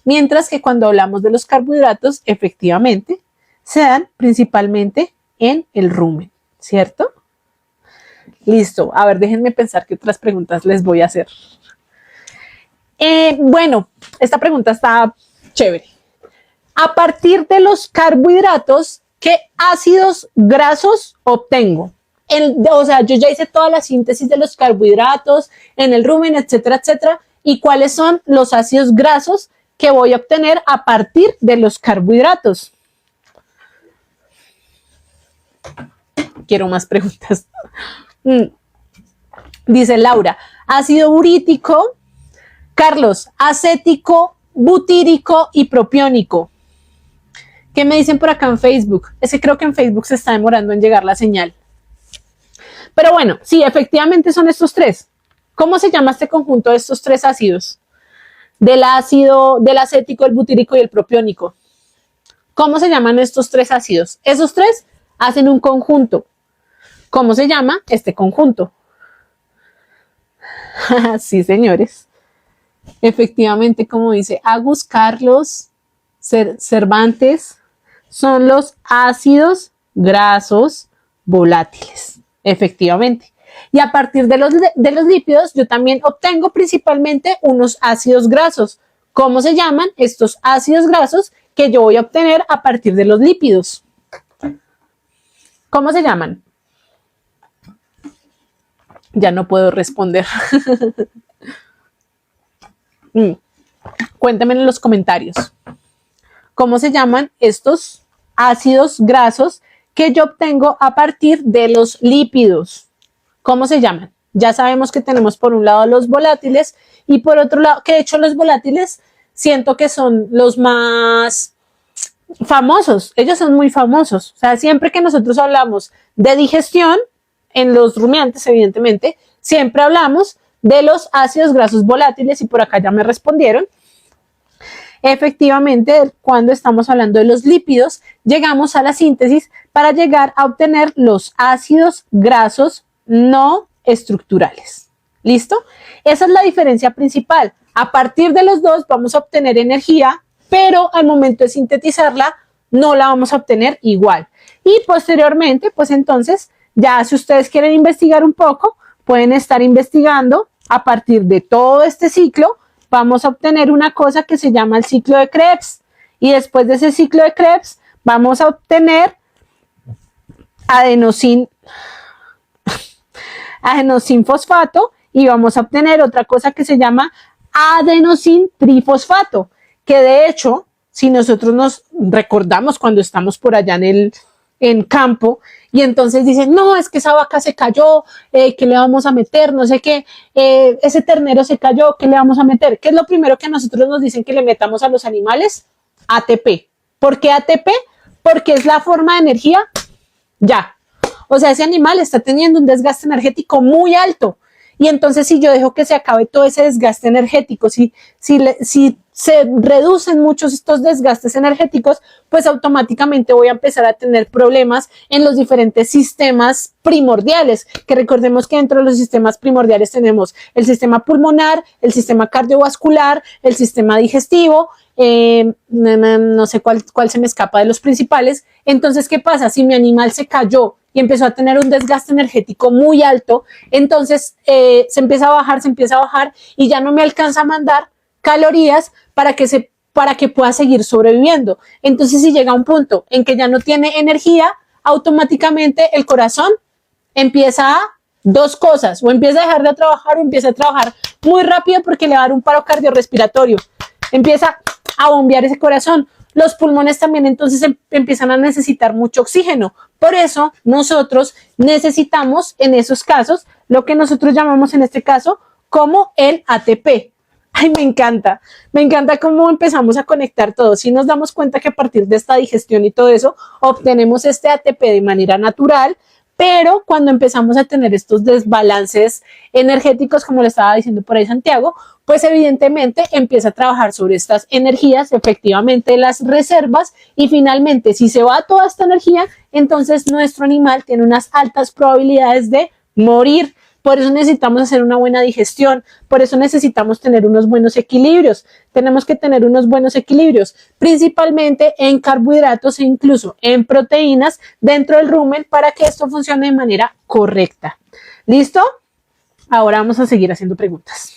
mientras que cuando hablamos de los carbohidratos, efectivamente, se dan principalmente en el rumen, ¿cierto? Listo, a ver, déjenme pensar qué otras preguntas les voy a hacer. Bueno, esta pregunta está chévere. A partir de los carbohidratos, ¿qué ácidos grasos obtengo? O sea, yo ya hice toda la síntesis de los carbohidratos en el rumen, etcétera, etcétera. ¿Y cuáles son los ácidos grasos que voy a obtener a partir de los carbohidratos? Quiero más preguntas. Dice Laura, ácido urítico. Carlos, acético, butírico y propiónico. ¿Qué me dicen por acá en Facebook? Es que creo que en Facebook se está demorando en llegar la señal. Pero bueno, sí, efectivamente son estos tres. ¿Cómo se llama este conjunto de estos tres ácidos? Del acético, el butírico y el propiónico. ¿Cómo se llaman estos tres ácidos? Esos tres hacen un conjunto. ¿Cómo se llama este conjunto? Sí, señores. Efectivamente, como dice Agus, Carlos, Cervantes, son los ácidos grasos volátiles. Efectivamente. Y a partir de los lípidos, yo también obtengo principalmente unos ácidos grasos. ¿Cómo se llaman estos ácidos grasos que yo voy a obtener a partir de los lípidos? ¿Cómo se llaman? Ya no puedo responder. Cuéntame en los comentarios. ¿Cómo se llaman estos ácidos grasos que yo obtengo a partir de los lípidos? ¿Cómo se llaman? Ya sabemos que tenemos por un lado los volátiles y por otro lado, que de hecho los volátiles siento que son los más famosos. Ellos son muy famosos. O sea, siempre que nosotros hablamos de digestión, en los rumiantes, evidentemente, siempre hablamos de los ácidos grasos volátiles y por acá ya me respondieron. Efectivamente, cuando estamos hablando de los lípidos, llegamos a la síntesis para llegar a obtener los ácidos grasos no estructurales. ¿Listo? Esa es la diferencia principal. A partir de los dos vamos a obtener energía, pero al momento de sintetizarla no la vamos a obtener igual. Y posteriormente, pues entonces, ya si ustedes quieren investigar un poco, pueden estar investigando a partir de todo este ciclo. Vamos a obtener una cosa que se llama el ciclo de Krebs. Y después de ese ciclo de Krebs, vamos a obtener adenosin fosfato y vamos a obtener otra cosa que se llama adenosin trifosfato, que de hecho, si nosotros nos recordamos cuando estamos por allá en campo y entonces dicen, no, es que esa vaca se cayó, ¿qué le vamos a meter? No sé qué, ese ternero se cayó, ¿qué le vamos a meter? ¿Qué es lo primero que a nosotros nos dicen que le metamos a los animales? ATP. ¿Por qué ATP? Porque es la forma de energía ya. O sea, ese animal está teniendo un desgaste energético muy alto. Y entonces si yo dejo que se acabe todo ese desgaste energético, si se reducen muchos estos desgastes energéticos, pues automáticamente voy a empezar a tener problemas en los diferentes sistemas primordiales, que recordemos que dentro de los sistemas primordiales tenemos el sistema pulmonar, el sistema cardiovascular, el sistema digestivo, no sé cuál se me escapa de los principales. Entonces, ¿qué pasa? Si mi animal se cayó y empezó a tener un desgaste energético muy alto, entonces se empieza a bajar y ya no me alcanza a mandar calorías para que pueda seguir sobreviviendo. Entonces, si llega a un punto en que ya no tiene energía, automáticamente el corazón empieza a dos cosas, o empieza a dejar de trabajar o empieza a trabajar muy rápido porque le va a dar un paro cardiorrespiratorio. Empieza a bombear ese corazón. Los pulmones también entonces empiezan a necesitar mucho oxígeno. Por eso nosotros necesitamos en esos casos lo que nosotros llamamos en este caso como el ATP. Ay, me encanta cómo empezamos a conectar todo. Si nos damos cuenta que a partir de esta digestión y todo eso, obtenemos este ATP de manera natural, pero cuando empezamos a tener estos desbalances energéticos, como le estaba diciendo por ahí Santiago, pues evidentemente empieza a trabajar sobre estas energías, efectivamente las reservas, y finalmente si se va toda esta energía, entonces nuestro animal tiene unas altas probabilidades de morir. Por eso necesitamos hacer una buena digestión, por eso necesitamos tener unos buenos equilibrios. Tenemos que tener unos buenos equilibrios, principalmente en carbohidratos e incluso en proteínas dentro del rumen para que esto funcione de manera correcta. ¿Listo? Ahora vamos a seguir haciendo preguntas.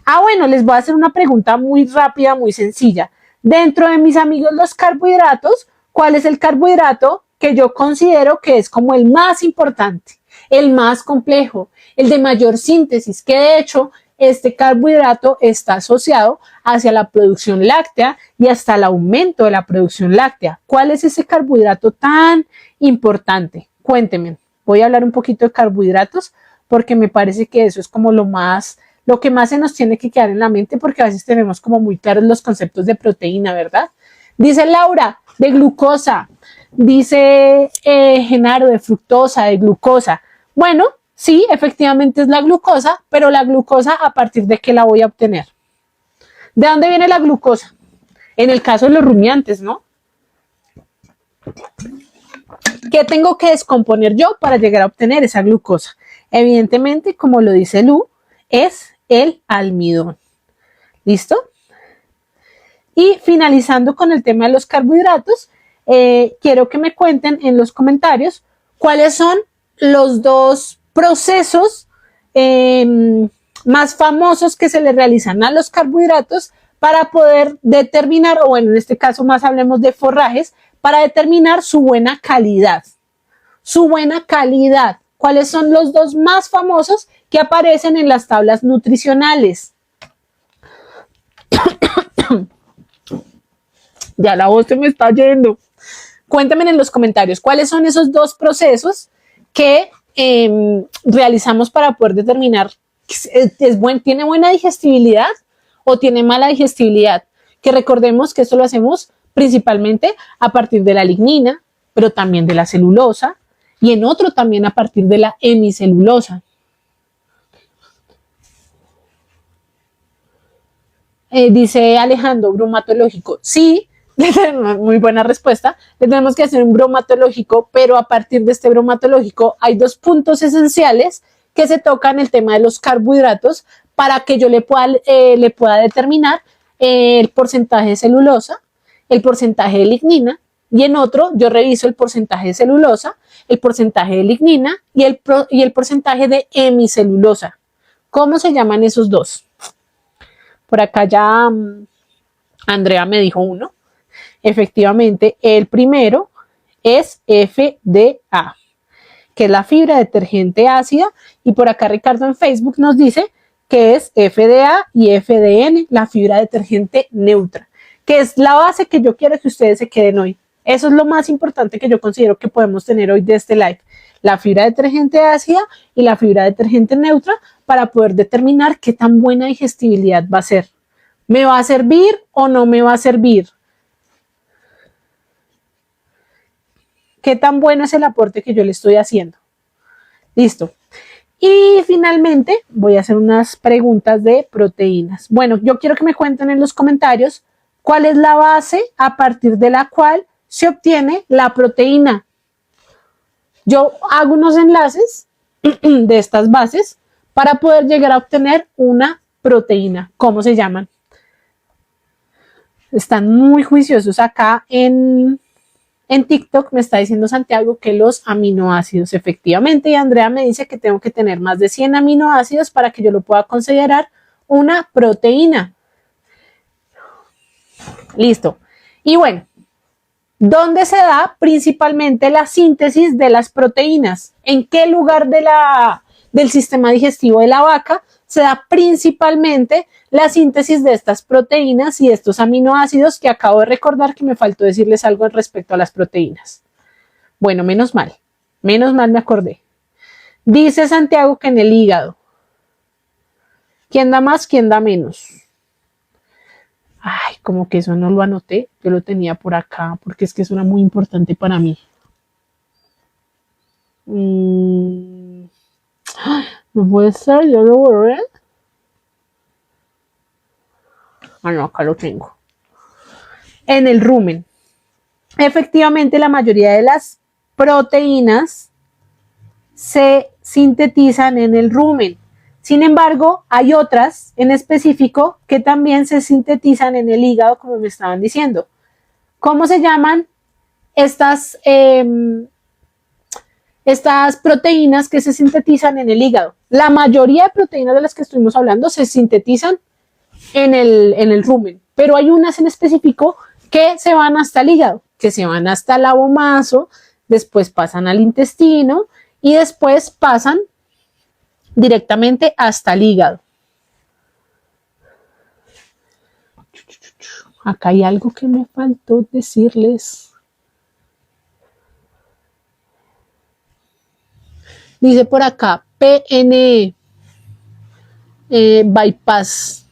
Bueno, les voy a hacer una pregunta muy rápida, muy sencilla. Dentro de mis amigos los carbohidratos, ¿cuál es el carbohidrato que yo considero que es como el más importante, el más complejo, el de mayor síntesis, que de hecho este carbohidrato está asociado hacia la producción láctea y hasta el aumento de la producción láctea? ¿Cuál es ese carbohidrato tan importante? Cuéntenme. Voy a hablar un poquito de carbohidratos porque me parece que eso es como lo que más se nos tiene que quedar en la mente, porque a veces tenemos como muy claros los conceptos de proteína, ¿verdad? Dice Laura, de glucosa. Dice Genaro, de fructosa, de glucosa. Bueno, sí, efectivamente es la glucosa, pero la glucosa, ¿a partir de qué la voy a obtener? ¿De dónde viene la glucosa? En el caso de los rumiantes, ¿no? ¿Qué tengo que descomponer yo para llegar a obtener esa glucosa? Evidentemente, como lo dice Lu, es el almidón. ¿Listo? Y finalizando con el tema de los carbohidratos, quiero que me cuenten en los comentarios cuáles son los dos procesos más famosos que se le realizan a los carbohidratos para poder determinar, o bueno, en este caso más hablemos de forrajes, para determinar su buena calidad. Su buena calidad. ¿Cuáles son los dos más famosos que aparecen en las tablas nutricionales? Ya la voz se me está yendo. Cuéntame en los comentarios cuáles son esos dos procesos que realizamos para poder determinar tiene buena digestibilidad o tiene mala digestibilidad. Que recordemos que esto lo hacemos principalmente a partir de la lignina, pero también de la celulosa y en otro también a partir de la hemicelulosa. Dice Alejandro, bromatológico. Sí, muy buena respuesta. Le tenemos que hacer un bromatológico, pero a partir de este bromatológico hay dos puntos esenciales que se tocan el tema de los carbohidratos para que yo le pueda determinar el porcentaje de celulosa, el porcentaje de lignina, y en otro yo reviso el porcentaje de celulosa, el porcentaje de lignina y el porcentaje de hemicelulosa. ¿Cómo se llaman esos dos? Por acá ya Andrea me dijo uno. Efectivamente, el primero es FDA, que es la fibra detergente ácida, y por acá Ricardo en Facebook nos dice que es FDA y FDN, la fibra detergente neutra, que es la base que yo quiero que ustedes se queden hoy. Eso es lo más importante que yo considero que podemos tener hoy de este live. La fibra detergente ácida y la fibra detergente neutra para poder determinar qué tan buena digestibilidad va a ser. ¿Me va a servir o no me va a servir? ¿Qué tan bueno es el aporte que yo le estoy haciendo? Listo. Y finalmente voy a hacer unas preguntas de proteínas. Bueno, yo quiero que me cuenten en los comentarios cuál es la base a partir de la cual se obtiene la proteína. Yo hago unos enlaces de estas bases para poder llegar a obtener una proteína. ¿Cómo se llaman? Están muy juiciosos acá en TikTok. Me está diciendo Santiago que los aminoácidos, efectivamente, y Andrea me dice que tengo que tener más de 100 aminoácidos para que yo lo pueda considerar una proteína. Listo. Y bueno, ¿dónde se da principalmente la síntesis de las proteínas? ¿En qué lugar del sistema digestivo de la vaca se da principalmente la síntesis de estas proteínas y estos aminoácidos, que acabo de recordar que me faltó decirles algo respecto a las proteínas? Bueno, menos mal me acordé. Dice Santiago que en el hígado. ¿Quién da más, quién da menos? Ay, como que eso no lo anoté, yo lo tenía por acá, porque es que eso era muy importante para mí. No puede ser, yo lo borré. Ah, no, acá lo tengo. En el rumen. Efectivamente, la mayoría de las proteínas se sintetizan en el rumen. Sin embargo, hay otras en específico que también se sintetizan en el hígado, como me estaban diciendo. ¿Cómo se llaman estas proteínas que se sintetizan en el hígado? La mayoría de proteínas de las que estuvimos hablando se sintetizan en el rumen, pero hay unas en específico que se van hasta el hígado, que se van hasta el abomazo, después pasan al intestino y después pasan directamente hasta el hígado. Acá hay algo que me faltó decirles. Dice por acá, PNE, bypass,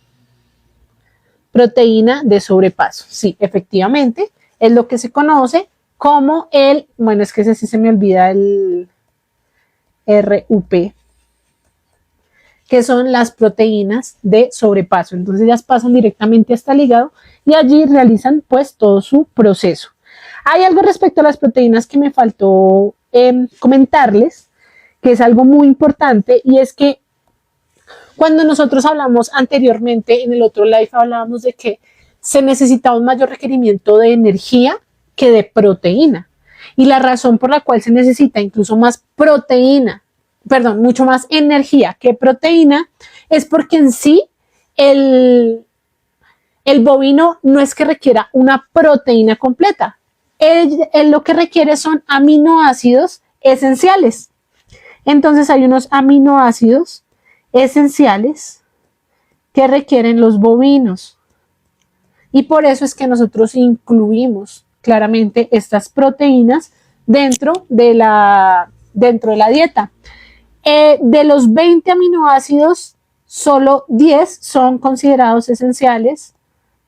proteína de sobrepaso. Sí, efectivamente, es lo que se conoce como bueno, es que ese sí se me olvida el RUP, que son las proteínas de sobrepaso. Entonces ellas pasan directamente hasta el hígado y allí realizan pues todo su proceso. Hay algo respecto a las proteínas que me faltó comentarles, que es algo muy importante, y es que cuando nosotros hablamos anteriormente en el otro live, hablábamos de que se necesitaba un mayor requerimiento de energía que de proteína. Y la razón por la cual se necesita incluso más proteína, perdón, mucho más energía que proteína, es porque en sí el bovino no es que requiera una proteína completa. Él lo que requiere son aminoácidos esenciales. Entonces hay unos aminoácidos esenciales que requieren los bovinos. Y por eso es que nosotros incluimos claramente estas proteínas dentro de la dieta. De los 20 aminoácidos, solo 10 son considerados esenciales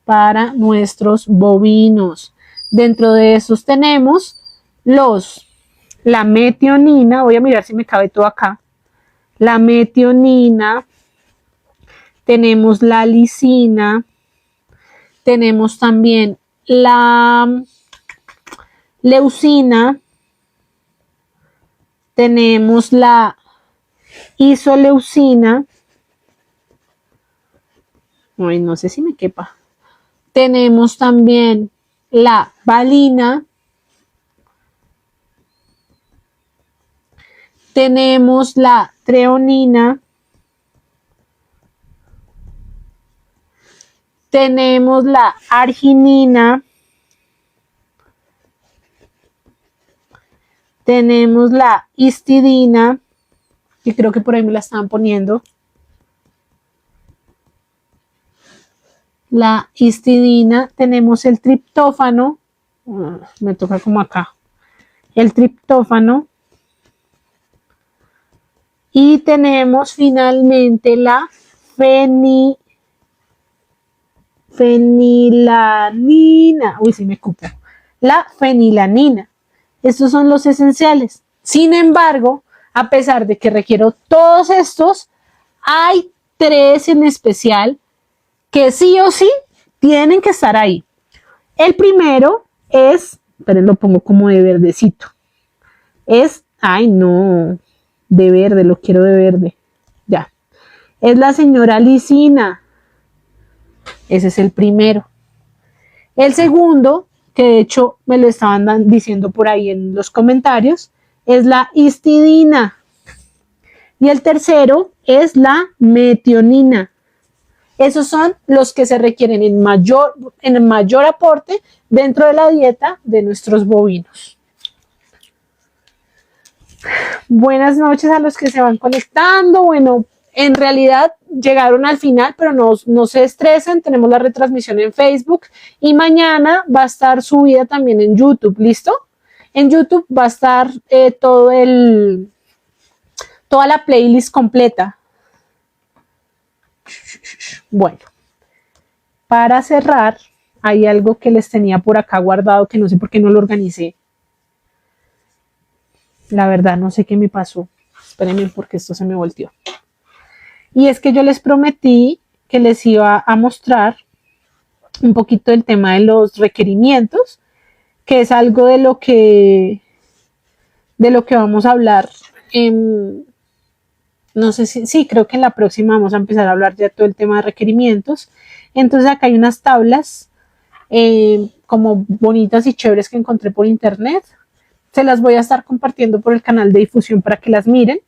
para nuestros bovinos. Dentro de esos tenemos la metionina, voy a mirar si me cabe todo acá, la metionina, tenemos la lisina, tenemos también la leucina, tenemos la isoleucina, ay, no sé si me quepa, tenemos también la valina, tenemos la treonina, tenemos la arginina, tenemos la histidina, que creo que por ahí me la están poniendo. La histidina, tenemos el triptófano, me toca como acá, el triptófano, y tenemos finalmente la fenilanina, uy, sí me cupo, la fenilanina. Estos son los esenciales. Sin embargo, a pesar de que requiero todos estos, hay 3 en especial que sí o sí tienen que estar ahí. El primero es, pero lo pongo como de verdecito, es, ay no, de verde, lo quiero de verde, ya, es la señora lisina, ese es el primero. El segundo, que de hecho me lo estaban diciendo por ahí en los comentarios, es la histidina. Y el tercero es la metionina. Esos son los que se requieren en mayor aporte dentro de la dieta de nuestros bovinos. Buenas noches a los que se van conectando. Bueno, en realidad llegaron al final, pero no se estresen. Tenemos la retransmisión en Facebook y mañana va a estar subida también en YouTube. ¿Listo? En YouTube va a estar toda la playlist completa. Bueno, para cerrar, hay algo que les tenía por acá guardado que no sé por qué no lo organicé. La verdad, no sé qué me pasó. Espérenme porque esto se me volteó. Y es que yo les prometí que les iba a mostrar un poquito del tema de los requerimientos, que es algo de lo que vamos a hablar no sé si, sí, creo que en la próxima vamos a empezar a hablar ya todo el tema de requerimientos. Entonces acá hay unas tablas como bonitas y chéveres que encontré por internet. Se las voy a estar compartiendo por el canal de difusión para que las miren.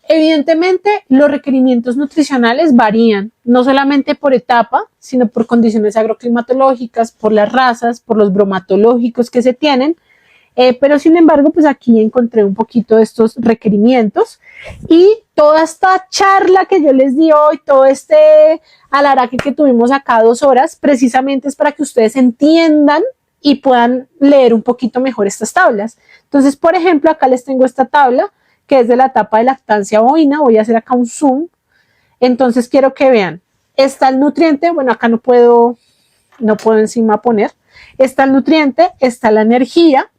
Evidentemente, los requerimientos nutricionales varían, no solamente por etapa, sino por condiciones agroclimatológicas, por las razas, por los bromatológicos que se tienen. Pero sin embargo, pues aquí encontré un poquito de estos requerimientos y toda esta charla que yo les di hoy, todo este alaraque que tuvimos acá 2 horas, precisamente es para que ustedes entiendan y puedan leer un poquito mejor estas tablas. Entonces, por ejemplo, acá les tengo esta tabla que es de la etapa de lactancia bovina. Voy a hacer acá un zoom. Entonces quiero que vean, está el nutriente, bueno, acá no puedo encima poner, está el nutriente, está la energía.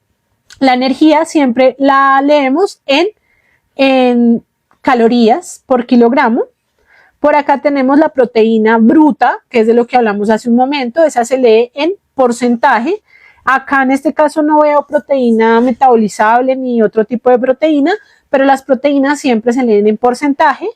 La energía siempre la leemos en calorías por kilogramo. Por acá tenemos la proteína bruta, que es de lo que hablamos hace un momento, esa se lee en porcentaje. Acá en este caso no veo proteína metabolizable ni otro tipo de proteína, pero las proteínas siempre se leen en porcentaje.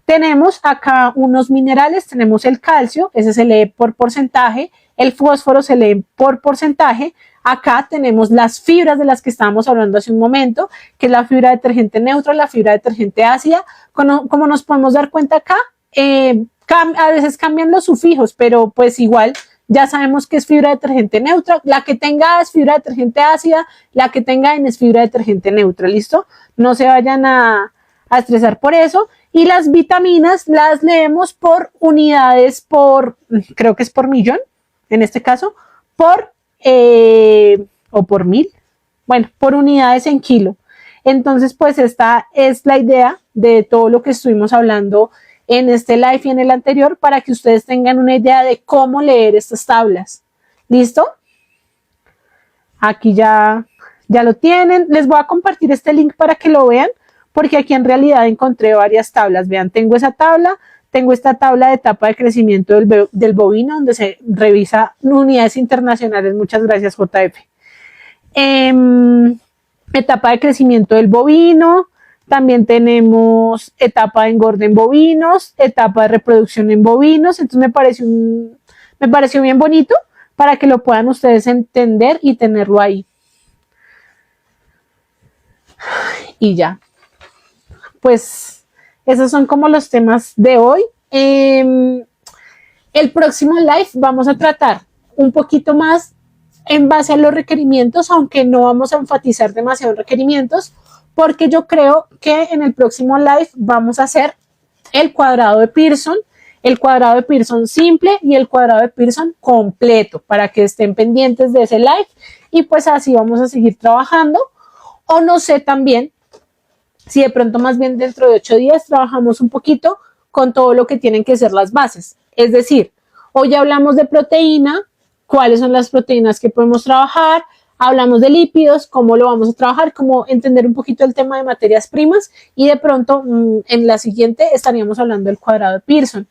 Tenemos acá unos minerales, tenemos el calcio, ese se lee por porcentaje, el fósforo se lee por porcentaje, Acá tenemos las fibras de las que estábamos hablando hace un momento, que es la fibra detergente neutra, la fibra detergente ácida. Como nos podemos dar cuenta acá, a veces cambian los sufijos, pero pues igual ya sabemos que es fibra detergente neutra. La que tenga A es fibra detergente ácida, la que tenga N es fibra detergente neutra, ¿listo? No se vayan a estresar por eso. Y las vitaminas las leemos por unidades, creo que es por millón, en este caso, o por 1000, bueno, por unidades en kilo. Entonces, pues esta es la idea de todo lo que estuvimos hablando en este live y en el anterior, para que ustedes tengan una idea de cómo leer estas tablas. ¿Listo? Aquí ya lo tienen. Les voy a compartir este link para que lo vean, porque aquí en realidad encontré varias tablas. Vean, tengo esa tabla, tengo esta tabla de etapa de crecimiento del bovino, donde se revisa unidades internacionales. Muchas gracias, JF. Etapa de crecimiento del bovino. También tenemos etapa de engorde en bovinos, etapa de reproducción en bovinos. Entonces me pareció bien bonito para que lo puedan ustedes entender y tenerlo ahí. Y ya. Pues esos son como los temas de hoy. El próximo live vamos a tratar un poquito más en base a los requerimientos, aunque no vamos a enfatizar demasiado en requerimientos, porque yo creo que en el próximo live vamos a hacer el cuadrado de Pearson, el cuadrado de Pearson simple y el cuadrado de Pearson completo, para que estén pendientes de ese live, y pues así vamos a seguir trabajando. O no sé también si de pronto más bien dentro de 8 días trabajamos un poquito con todo lo que tienen que ser las bases. Es decir, hoy hablamos de proteína, cuáles son las proteínas que podemos trabajar, hablamos de lípidos, cómo lo vamos a trabajar, cómo entender un poquito el tema de materias primas, y de pronto en la siguiente estaríamos hablando del cuadrado de Pearson.